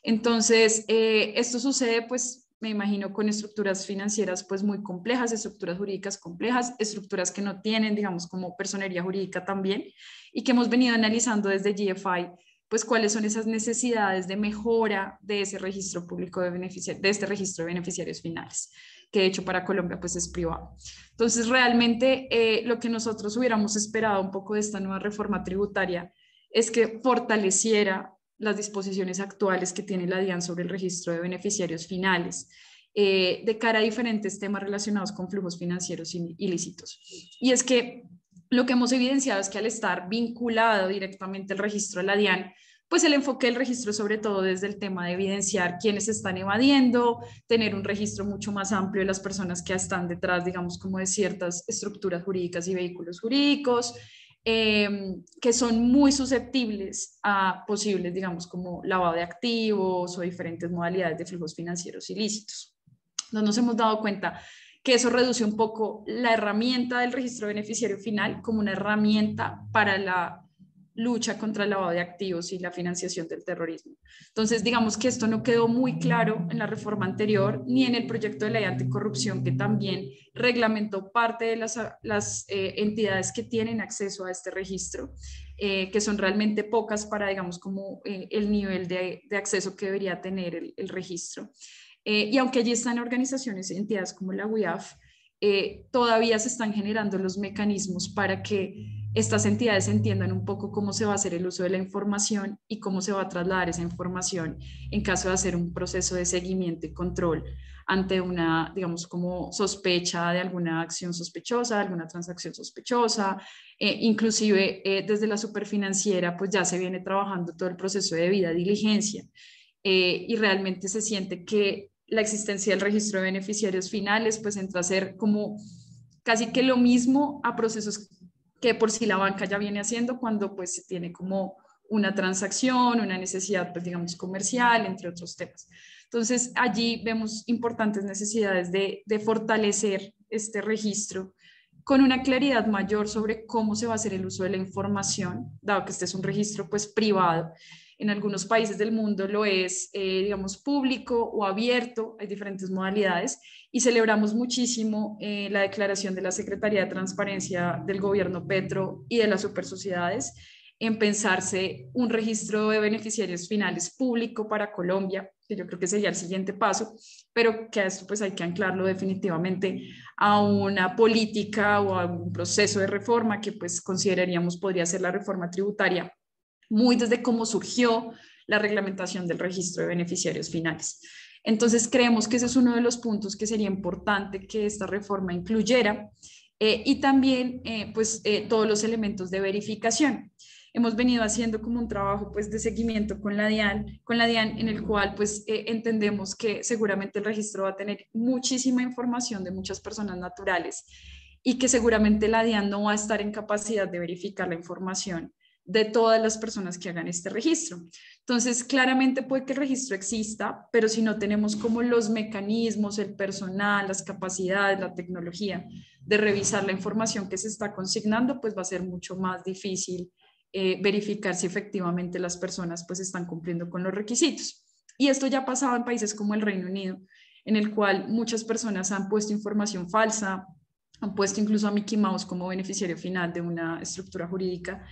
Entonces, esto sucede, pues, me imagino, con estructuras financieras pues muy complejas, estructuras jurídicas complejas, estructuras que no tienen, digamos, como personería jurídica también, y que hemos venido analizando desde GFI, pues cuáles son esas necesidades de mejora de ese registro público de beneficiarios, de este registro de beneficiarios finales, que de hecho para Colombia pues es privado. Entonces, realmente lo que nosotros hubiéramos esperado un poco de esta nueva reforma tributaria es que fortaleciera las disposiciones actuales que tiene la DIAN sobre el registro de beneficiarios finales, de cara a diferentes temas relacionados con flujos financieros ilícitos. Y es que lo que hemos evidenciado es que al estar vinculado directamente el registro a la DIAN, pues el enfoque del registro, sobre todo desde el tema de evidenciar quiénes están evadiendo, tener un registro mucho más amplio de las personas que están detrás, digamos, como de ciertas estructuras jurídicas y vehículos jurídicos, que son muy susceptibles a posibles, digamos, como lavado de activos o diferentes modalidades de flujos financieros ilícitos. No nos hemos dado cuenta que eso reduce un poco la herramienta del registro beneficiario final como una herramienta para la lucha contra el lavado de activos y la financiación del terrorismo. Entonces, digamos que esto no quedó muy claro en la reforma anterior ni en el proyecto de ley anticorrupción, que también reglamentó parte de las entidades que tienen acceso a este registro, que son realmente pocas para, digamos, como el nivel de acceso que debería tener el registro. Y aunque allí están organizaciones y entidades como la UIAF, todavía se están generando los mecanismos para que estas entidades entiendan un poco cómo se va a hacer el uso de la información y cómo se va a trasladar esa información en caso de hacer un proceso de seguimiento y control ante una, digamos, como sospecha de alguna acción sospechosa, de alguna transacción sospechosa. Inclusive desde la superfinanciera pues ya se viene trabajando todo el proceso de debida diligencia, y realmente se siente que la existencia del registro de beneficiarios finales pues entra a ser como casi que lo mismo a procesos que por sí la banca ya viene haciendo cuando pues se tiene como una transacción, una necesidad pues digamos comercial, entre otros temas. Entonces allí vemos importantes necesidades de fortalecer este registro con una claridad mayor sobre cómo se va a hacer el uso de la información, dado que este es un registro pues privado. En algunos países del mundo lo es, digamos, público o abierto, hay diferentes modalidades, y celebramos muchísimo la declaración de la Secretaría de Transparencia del gobierno Petro y de las supersociedades en pensarse un registro de beneficiarios finales público para Colombia, que yo creo que sería el siguiente paso, pero que a esto pues hay que anclarlo definitivamente a una política o a un proceso de reforma que pues consideraríamos podría ser la reforma tributaria, muy desde cómo surgió la reglamentación del registro de beneficiarios finales. Entonces creemos que ese es uno de los puntos que sería importante que esta reforma incluyera, y también todos los elementos de verificación. Hemos venido haciendo como un trabajo pues de seguimiento con la DIAN en el cual pues entendemos que seguramente el registro va a tener muchísima información de muchas personas naturales y que seguramente la DIAN no va a estar en capacidad de verificar la información de todas las personas que hagan este registro. Entonces, claramente puede que el registro exista, pero si no tenemos como los mecanismos, el personal, las capacidades, la tecnología de revisar la información que se está consignando, pues va a ser mucho más difícil verificar si efectivamente las personas pues están cumpliendo con los requisitos. Y esto ya ha pasado en países como el Reino Unido, en el cual muchas personas han puesto información falsa, han puesto incluso a Mickey Mouse como beneficiario final de una estructura jurídica,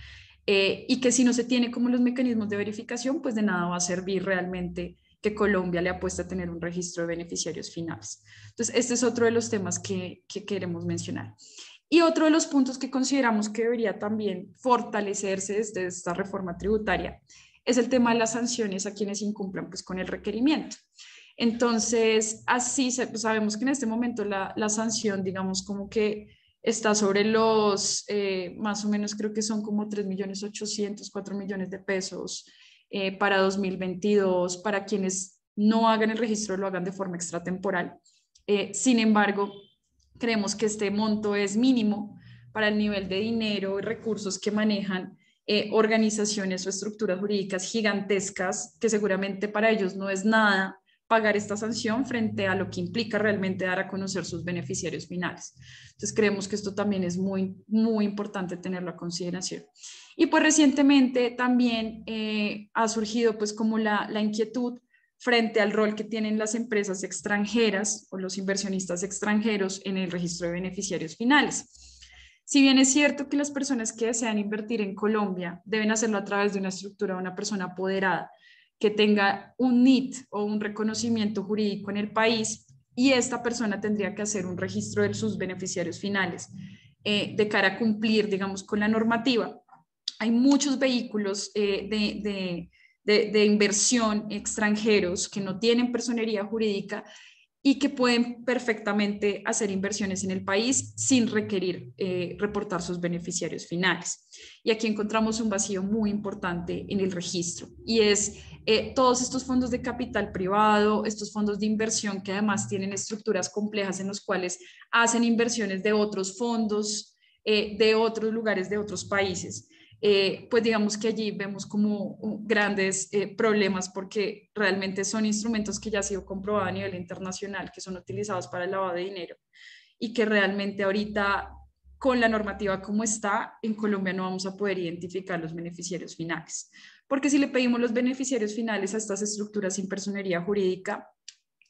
y que si no se tiene como los mecanismos de verificación, pues de nada va a servir realmente que Colombia le apueste a tener un registro de beneficiarios finales. Entonces, este es otro de los temas que queremos mencionar. Y otro de los puntos que consideramos que debería también fortalecerse desde esta reforma tributaria es el tema de las sanciones a quienes incumplan pues, con el requerimiento. Entonces, así sabemos que en este momento la sanción, digamos, como que está sobre los, más o menos creo que son como 3.800.000, 4 millones de pesos para 2022, para quienes no hagan el registro, lo hagan de forma extratemporal. Sin embargo, creemos que este monto es mínimo para el nivel de dinero y recursos que manejan organizaciones o estructuras jurídicas gigantescas, que seguramente para ellos no es nada pagar esta sanción frente a lo que implica realmente dar a conocer sus beneficiarios finales. Entonces creemos que esto también es muy, muy importante tenerlo a consideración. Y pues recientemente también ha surgido pues como la inquietud frente al rol que tienen las empresas extranjeras o los inversionistas extranjeros en el registro de beneficiarios finales. Si bien es cierto que las personas que desean invertir en Colombia deben hacerlo a través de una estructura de una persona apoderada que tenga un NIT o un reconocimiento jurídico en el país, y esta persona tendría que hacer un registro de sus beneficiarios finales de cara a cumplir, digamos, con la normativa. Hay muchos vehículos de inversión extranjeros que no tienen personería jurídica y que pueden perfectamente hacer inversiones en el país sin requerir reportar sus beneficiarios finales. Y aquí encontramos un vacío muy importante en el registro, y es todos estos fondos de capital privado, estos fondos de inversión que además tienen estructuras complejas en los cuales hacen inversiones de otros fondos, de otros lugares, de otros países. Pues digamos que allí vemos como grandes problemas, porque realmente son instrumentos que ya han sido comprobados a nivel internacional que son utilizados para el lavado de dinero, y que realmente ahorita con la normativa como está en Colombia no vamos a poder identificar los beneficiarios finales, porque si le pedimos los beneficiarios finales a estas estructuras sin personería jurídica,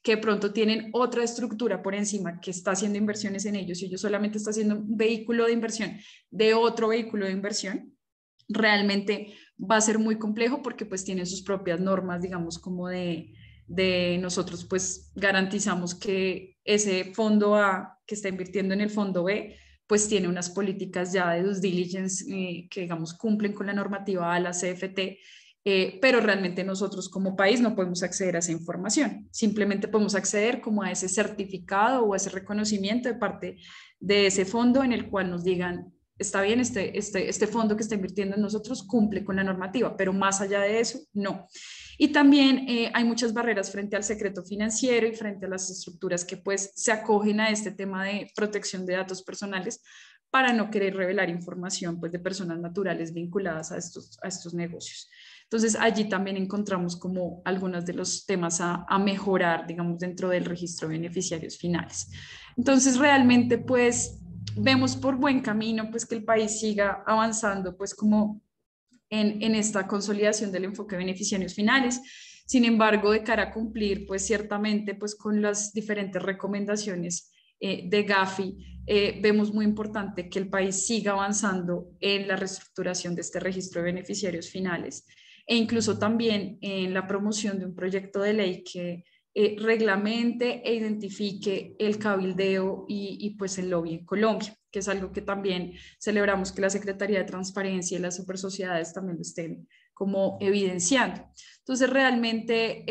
que pronto tienen otra estructura por encima que está haciendo inversiones en ellos, y ellos solamente están haciendo un vehículo de inversión de otro vehículo de inversión, realmente va a ser muy complejo, porque pues tienen sus propias normas, digamos, como de nosotros pues garantizamos que ese fondo A que está invirtiendo en el fondo B pues tiene unas políticas ya de due diligence que digamos cumplen con la normativa A, la CFT, pero realmente nosotros como país no podemos acceder a esa información, simplemente podemos acceder como a ese certificado o a ese reconocimiento de parte de ese fondo en el cual nos digan: está bien, este fondo que está invirtiendo en nosotros cumple con la normativa, pero más allá de eso, no. Y también hay muchas barreras frente al secreto financiero y frente a las estructuras que pues se acogen a este tema de protección de datos personales para no querer revelar información pues de personas naturales vinculadas a estos negocios. Entonces allí también encontramos como algunos de los temas a mejorar, digamos, dentro del registro de beneficiarios finales. Entonces realmente pues vemos por buen camino pues que el país siga avanzando pues como en esta consolidación del enfoque de beneficiarios finales. Sin embargo, de cara a cumplir pues ciertamente pues con las diferentes recomendaciones de Gafi, vemos muy importante que el país siga avanzando en la reestructuración de este registro de beneficiarios finales, e incluso también en la promoción de un proyecto de ley que reglamente e identifique el cabildeo y pues el lobby en Colombia, que es algo que también celebramos que la Secretaría de Transparencia y las supersociedades también lo estén como evidenciando. Entonces realmente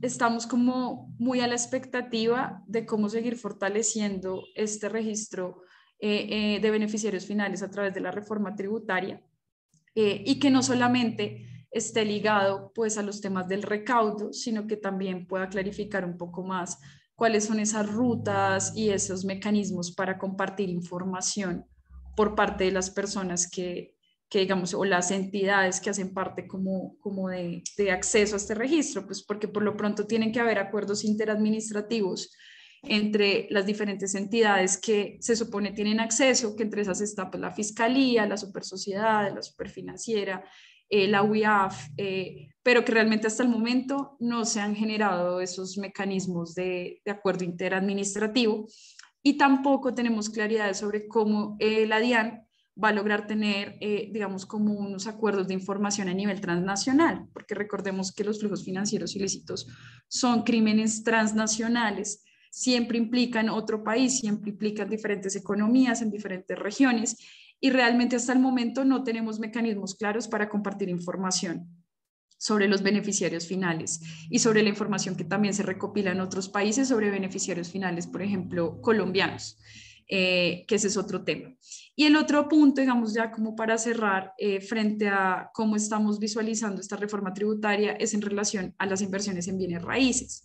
estamos como muy a la expectativa de cómo seguir fortaleciendo este registro de beneficiarios finales a través de la reforma tributaria, y que no solamente esté ligado pues a los temas del recaudo, sino que también pueda clarificar un poco más cuáles son esas rutas y esos mecanismos para compartir información por parte de las personas que digamos, o las entidades que hacen parte como de acceso a este registro, pues porque por lo pronto tienen que haber acuerdos interadministrativos entre las diferentes entidades que se supone tienen acceso, que entre esas está pues, la Fiscalía, la Supersociedad, la Superfinanciera, la UIAF, pero que realmente hasta el momento no se han generado esos mecanismos de acuerdo interadministrativo, y tampoco tenemos claridad sobre cómo la DIAN va a lograr tener, digamos, como unos acuerdos de información a nivel transnacional, porque recordemos que los flujos financieros ilícitos son crímenes transnacionales, siempre implican otro país, siempre implican diferentes economías en diferentes regiones, y realmente hasta el momento no tenemos mecanismos claros para compartir información sobre los beneficiarios finales y sobre la información que también se recopila en otros países sobre beneficiarios finales, por ejemplo, colombianos, que ese es otro tema. Y el otro punto, digamos ya como para cerrar, frente a cómo estamos visualizando esta reforma tributaria, es en relación a las inversiones en bienes raíces.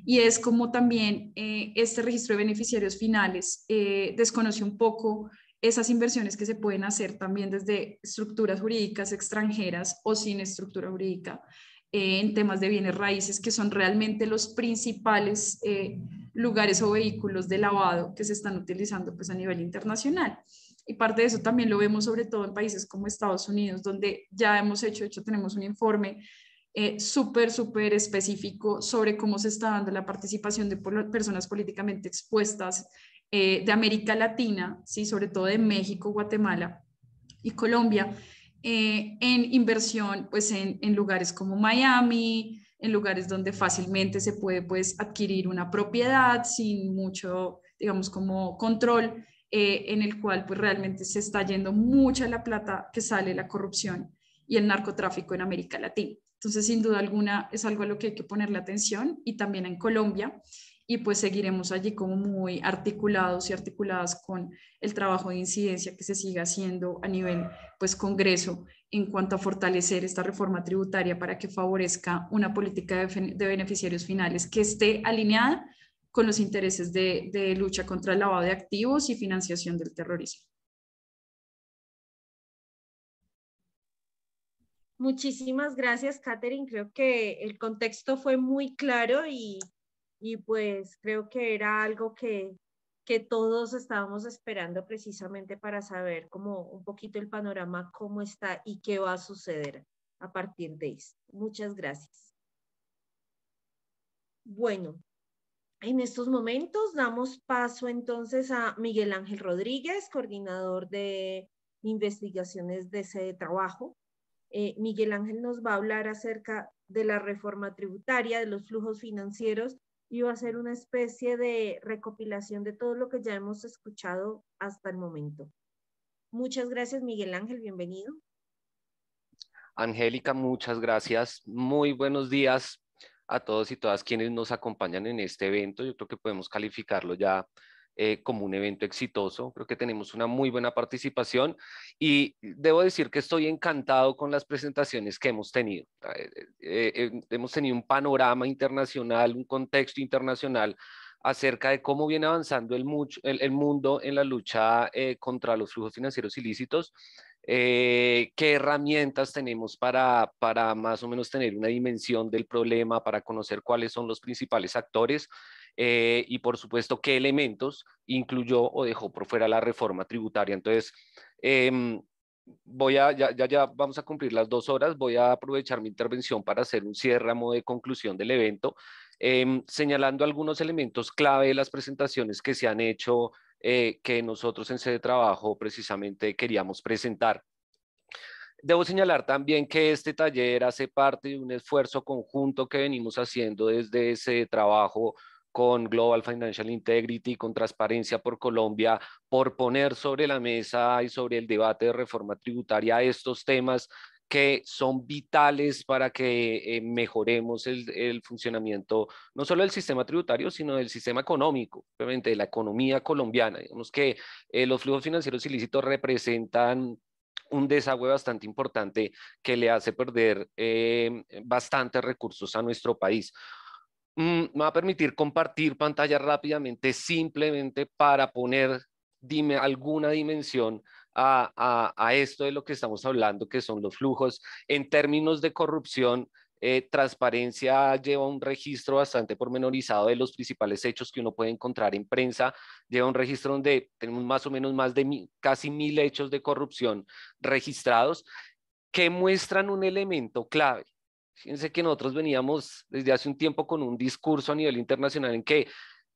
Y es como también este registro de beneficiarios finales desconoce un poco esas inversiones que se pueden hacer también desde estructuras jurídicas extranjeras o sin estructura jurídica en temas de bienes raíces, que son realmente los principales lugares o vehículos de lavado que se están utilizando pues, a nivel internacional. Y parte de eso también lo vemos sobre todo en países como Estados Unidos, donde ya hemos hecho, de hecho tenemos un informe súper específico sobre cómo se está dando la participación de personas políticamente expuestas de América Latina, ¿sí? Sobre todo de México, Guatemala y Colombia, en inversión pues, en lugares como Miami, en lugares donde fácilmente se puede pues, adquirir una propiedad sin mucho, digamos, como control, en el cual pues, realmente se está yendo mucha la plata que sale la corrupción y el narcotráfico en América Latina. Entonces, sin duda alguna, es algo a lo que hay que ponerle atención, y también en Colombia, y pues seguiremos allí como muy articulados y articuladas con el trabajo de incidencia que se siga haciendo a nivel pues Congreso en cuanto a fortalecer esta reforma tributaria para que favorezca una política de beneficiarios finales que esté alineada con los intereses de lucha contra el lavado de activos y financiación del terrorismo.
Muchísimas gracias, Catherine. Creo que el contexto fue muy claro y pues creo que era algo que todos estábamos esperando precisamente para saber como un poquito el panorama, cómo está y qué va a suceder a partir de esto. Muchas gracias. Bueno, en estos momentos damos paso entonces a Miguel Ángel Rodríguez, coordinador de investigaciones de sede trabajo. Miguel Ángel nos va a hablar acerca de la reforma tributaria, de los flujos financieros, y va a hacer una especie de recopilación de todo lo que ya hemos escuchado hasta el momento. Muchas gracias, Miguel Ángel, bienvenido.
Angélica, muchas gracias. Muy buenos días a todos y todas quienes nos acompañan en este evento. Yo creo que podemos calificarlo ya como un evento exitoso. Creo que tenemos una muy buena participación y debo decir que estoy encantado con las presentaciones que hemos tenido. Hemos tenido un panorama internacional, un contexto internacional acerca de cómo viene avanzando el mundo en la lucha contra los flujos financieros ilícitos. Qué herramientas tenemos para más o menos tener una dimensión del problema, para conocer cuáles son los principales actores y por supuesto qué elementos incluyó o dejó por fuera la reforma tributaria. Entonces, ya vamos a cumplir las 2 horas, voy a aprovechar mi intervención para hacer un cierre a modo de conclusión del evento, señalando algunos elementos clave de las presentaciones que se han hecho, que nosotros en Sede Trabajo precisamente queríamos presentar. Debo señalar también que este taller hace parte de un esfuerzo conjunto que venimos haciendo desde Sede Trabajo con Global Financial Integrity, con Transparencia por Colombia, por poner sobre la mesa y sobre el debate de reforma tributaria estos temas que son vitales para que mejoremos el funcionamiento no solo del sistema tributario, sino del sistema económico, obviamente de la economía colombiana. Digamos que los flujos financieros ilícitos representan un desagüe bastante importante que le hace perder bastantes recursos a nuestro país. Me va a permitir compartir pantalla rápidamente, simplemente para poner alguna dimensión a esto de lo que estamos hablando, que son los flujos. En términos de corrupción, Transparencia lleva un registro bastante pormenorizado de los principales hechos que uno puede encontrar en prensa. Lleva un registro donde tenemos más o menos más de casi 1000 hechos de corrupción registrados que muestran un elemento clave. Fíjense que nosotros veníamos desde hace un tiempo con un discurso a nivel internacional en que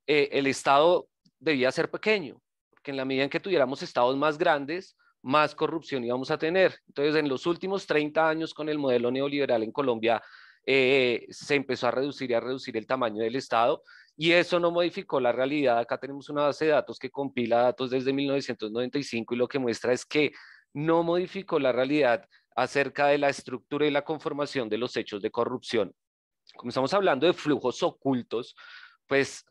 el Estado debía ser pequeño, porque en la medida en que tuviéramos estados más grandes, más corrupción íbamos a tener. Entonces, en los últimos 30 años con el modelo neoliberal en Colombia, se empezó a reducir el tamaño del Estado y eso no modificó la realidad. Acá tenemos una base de datos que compila datos desde 1995 y lo que muestra es que no modificó la realidad acerca de la estructura y la conformación de los hechos de corrupción. Como estamos hablando de flujos ocultos, pues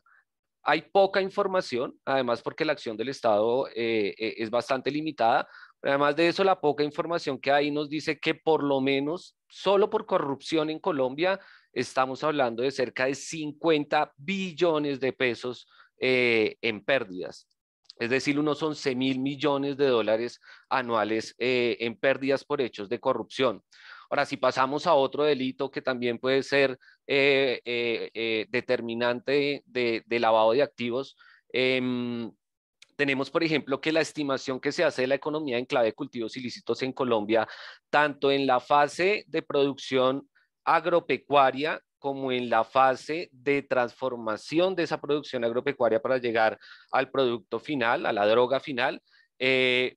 hay poca información, además porque la acción del Estado es bastante limitada, pero además de eso la poca información que hay nos dice que por lo menos solo por corrupción en Colombia estamos hablando de cerca de 50 billones de pesos en pérdidas. Es decir, unos 11.000 millones de dólares anuales en pérdidas por hechos de corrupción. Ahora, si pasamos a otro delito que también puede ser determinante de lavado de activos, tenemos, por ejemplo, que la estimación que se hace de la economía en clave de cultivos ilícitos en Colombia, tanto en la fase de producción agropecuaria como en la fase de transformación de esa producción agropecuaria para llegar al producto final, a la droga final,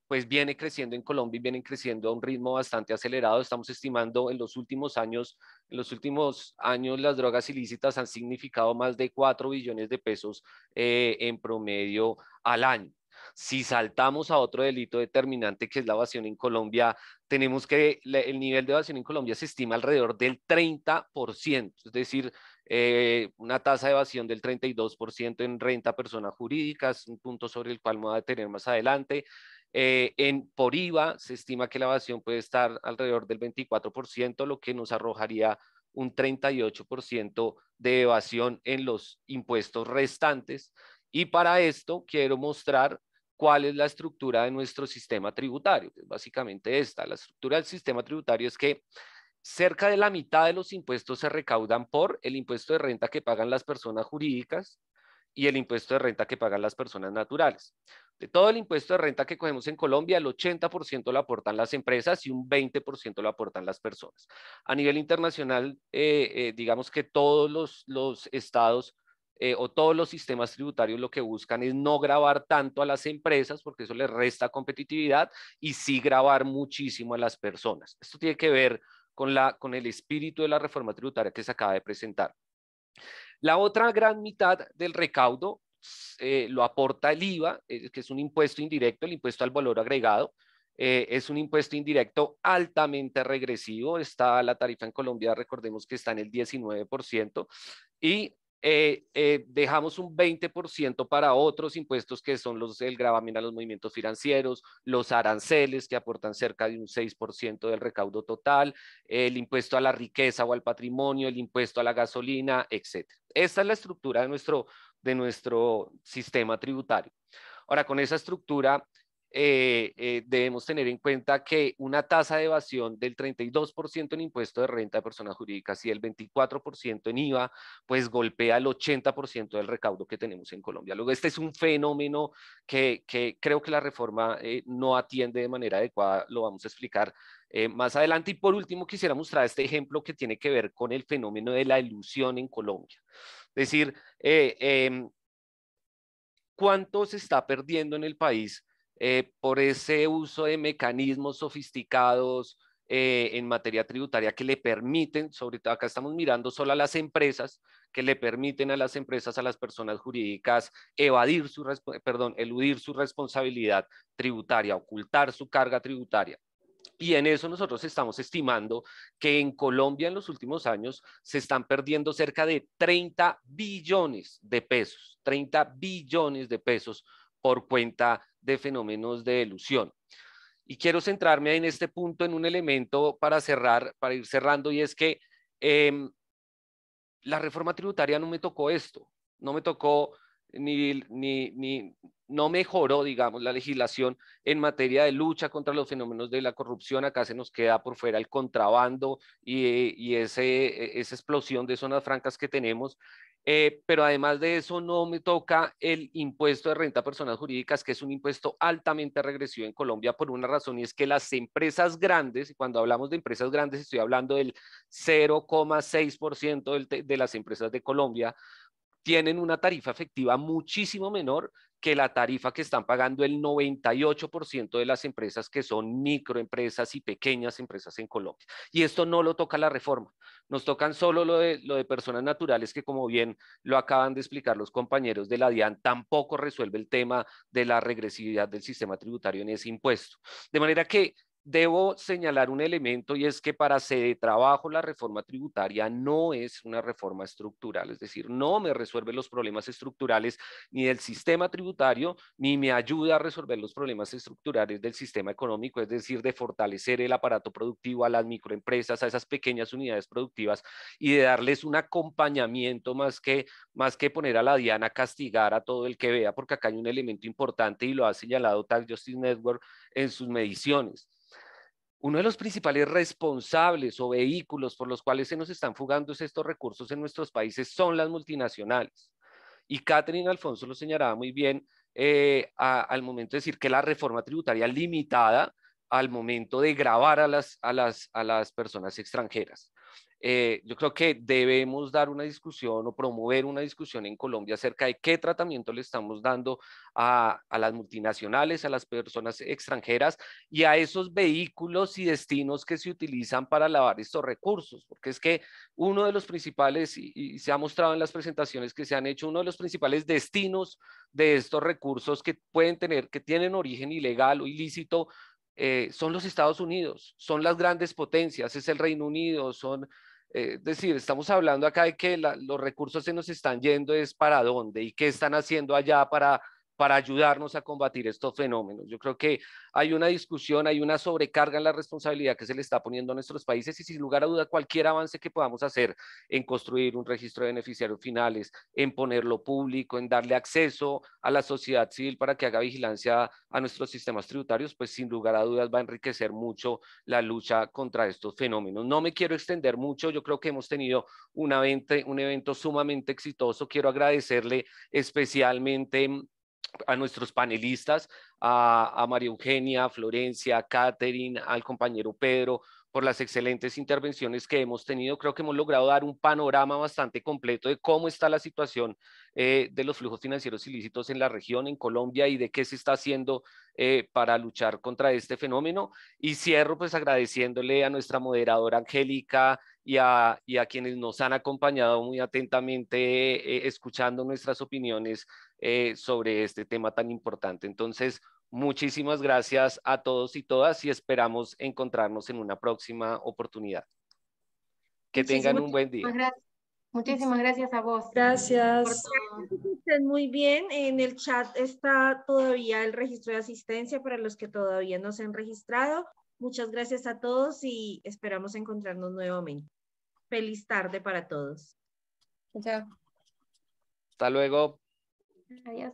pues viene creciendo en Colombia y viene creciendo a un ritmo bastante acelerado. Estamos estimando en los últimos años las drogas ilícitas han significado más de 4 billones de pesos en promedio al año. Si saltamos a otro delito determinante que es la evasión en Colombia, tenemos que el nivel de evasión en Colombia se estima alrededor del 30%, es decir, una tasa de evasión del 32% en renta a personas jurídicas, un punto sobre el cual me voy a detener más adelante. Por IVA se estima que la evasión puede estar alrededor del 24%, lo que nos arrojaría un 38% de evasión en los impuestos restantes. Y para esto quiero mostrar cuál es la estructura de nuestro sistema tributario. Es básicamente esta. La estructura del sistema tributario es que cerca de la mitad de los impuestos se recaudan por el impuesto de renta que pagan las personas jurídicas y el impuesto de renta que pagan las personas naturales. De todo el impuesto de renta que cogemos en Colombia, el 80% lo aportan las empresas y un 20% lo aportan las personas. A nivel internacional, digamos que todos los estados o todos los sistemas tributarios lo que buscan es no gravar tanto a las empresas porque eso les resta competitividad y sí gravar muchísimo a las personas. Esto tiene que ver con el espíritu de la reforma tributaria que se acaba de presentar. La otra gran mitad del recaudo lo aporta el IVA, que es un impuesto indirecto, el impuesto al valor agregado. Es un impuesto indirecto altamente regresivo. Está la tarifa en Colombia, recordemos que está en el 19%, y dejamos un 20% para otros impuestos que son el gravamen a los movimientos financieros, los aranceles que aportan cerca de un 6% del recaudo total, el impuesto a la riqueza o al patrimonio, el impuesto a la gasolina, etc. Esta es la estructura de nuestro sistema tributario. Ahora, con esa estructura debemos tener en cuenta que una tasa de evasión del 32% en impuesto de renta de personas jurídicas y el 24% en IVA, pues golpea el 80% del recaudo que tenemos en Colombia. Luego, este es un fenómeno que creo que la reforma no atiende de manera adecuada, lo vamos a explicar más adelante. Y por último, quisiera mostrar este ejemplo que tiene que ver con el fenómeno de la elusión en Colombia. Es decir, ¿cuánto se está perdiendo en el país por ese uso de mecanismos sofisticados en materia tributaria que le permiten, sobre todo acá estamos mirando solo a las empresas, que le permiten a las empresas, a las personas jurídicas, eludir su responsabilidad tributaria, ocultar su carga tributaria? Y en eso nosotros estamos estimando que en Colombia en los últimos años se están perdiendo cerca de 30 billones de pesos, 30 billones de pesos por cuenta de fenómenos de elusión. Y quiero centrarme en este punto en un elemento para ir cerrando, y es que la reforma tributaria no me tocó esto, no me tocó no mejoró, digamos, la legislación en materia de lucha contra los fenómenos de la corrupción. Acá se nos queda por fuera el contrabando y esa explosión de zonas francas que tenemos. Pero además de eso no me toca el impuesto de renta a personas jurídicas, que es un impuesto altamente regresivo en Colombia por una razón, y es que las empresas grandes, y cuando hablamos de empresas grandes estoy hablando del 0,6% de las empresas de Colombia, tienen una tarifa efectiva muchísimo menor que la tarifa que están pagando el 98% de las empresas que son microempresas y pequeñas empresas en Colombia. Y esto no lo toca la reforma, nos tocan solo lo de personas naturales, que como bien lo acaban de explicar los compañeros de la DIAN, tampoco resuelve el tema de la regresividad del sistema tributario en ese impuesto. De manera que debo señalar un elemento, y es que para Sedetrabajo la reforma tributaria no es una reforma estructural, es decir, no me resuelve los problemas estructurales ni del sistema tributario, ni me ayuda a resolver los problemas estructurales del sistema económico, es decir, de fortalecer el aparato productivo a las microempresas, a esas pequeñas unidades productivas, y de darles un acompañamiento más que poner a la DIAN a castigar a todo el que vea, porque acá hay un elemento importante y lo ha señalado Tax Justice Network en sus mediciones. uno de los principales responsables o vehículos por los cuales se nos están fugando estos recursos en nuestros países son las multinacionales. Y Catherine Alfonso lo señalaba muy bien al momento de decir que la reforma tributaria limitada al momento de gravar a las personas extranjeras. Yo creo que debemos dar una discusión o promover una discusión en Colombia acerca de qué tratamiento le estamos dando a las multinacionales, a las personas extranjeras y a esos vehículos y destinos que se utilizan para lavar estos recursos, porque es que uno de los principales, y se ha mostrado en las presentaciones que se han hecho, uno de los principales destinos de estos recursos que pueden tener, que tienen origen ilegal o ilícito, son los Estados Unidos, son las grandes potencias, es el Reino Unido, es decir, estamos hablando acá de que los recursos se nos están yendo, es para dónde y qué están haciendo allá para ayudarnos a combatir estos fenómenos. Yo creo que hay una discusión, hay una sobrecarga en la responsabilidad que se le está poniendo a nuestros países y sin lugar a duda cualquier avance que podamos hacer en construir un registro de beneficiarios finales, en ponerlo público, en darle acceso a la sociedad civil para que haga vigilancia a nuestros sistemas tributarios, pues sin lugar a dudas va a enriquecer mucho la lucha contra estos fenómenos. No me quiero extender mucho, yo creo que hemos tenido un evento sumamente exitoso. Quiero agradecerle especialmente a nuestros panelistas, a María Eugenia, a Florencia, a Catherine, al compañero Pedro, por las excelentes intervenciones que hemos tenido. Creo que hemos logrado dar un panorama bastante completo de cómo está la situación de los flujos financieros ilícitos en la región, en Colombia, y de qué se está haciendo para luchar contra este fenómeno. Y cierro pues agradeciéndole a nuestra moderadora Angélica y a quienes nos han acompañado muy atentamente, escuchando nuestras opiniones sobre este tema tan importante. Entonces, muchísimas gracias a todos y todas y esperamos encontrarnos en una próxima oportunidad. Que tengan un buen día.
Muchísimas gracias a vos.
Gracias.
Estén muy bien. En el chat está todavía el registro de asistencia para los que todavía no se han registrado. Muchas gracias a todos y esperamos encontrarnos nuevamente. Feliz tarde para todos.
Chao.
Hasta luego.
Adiós.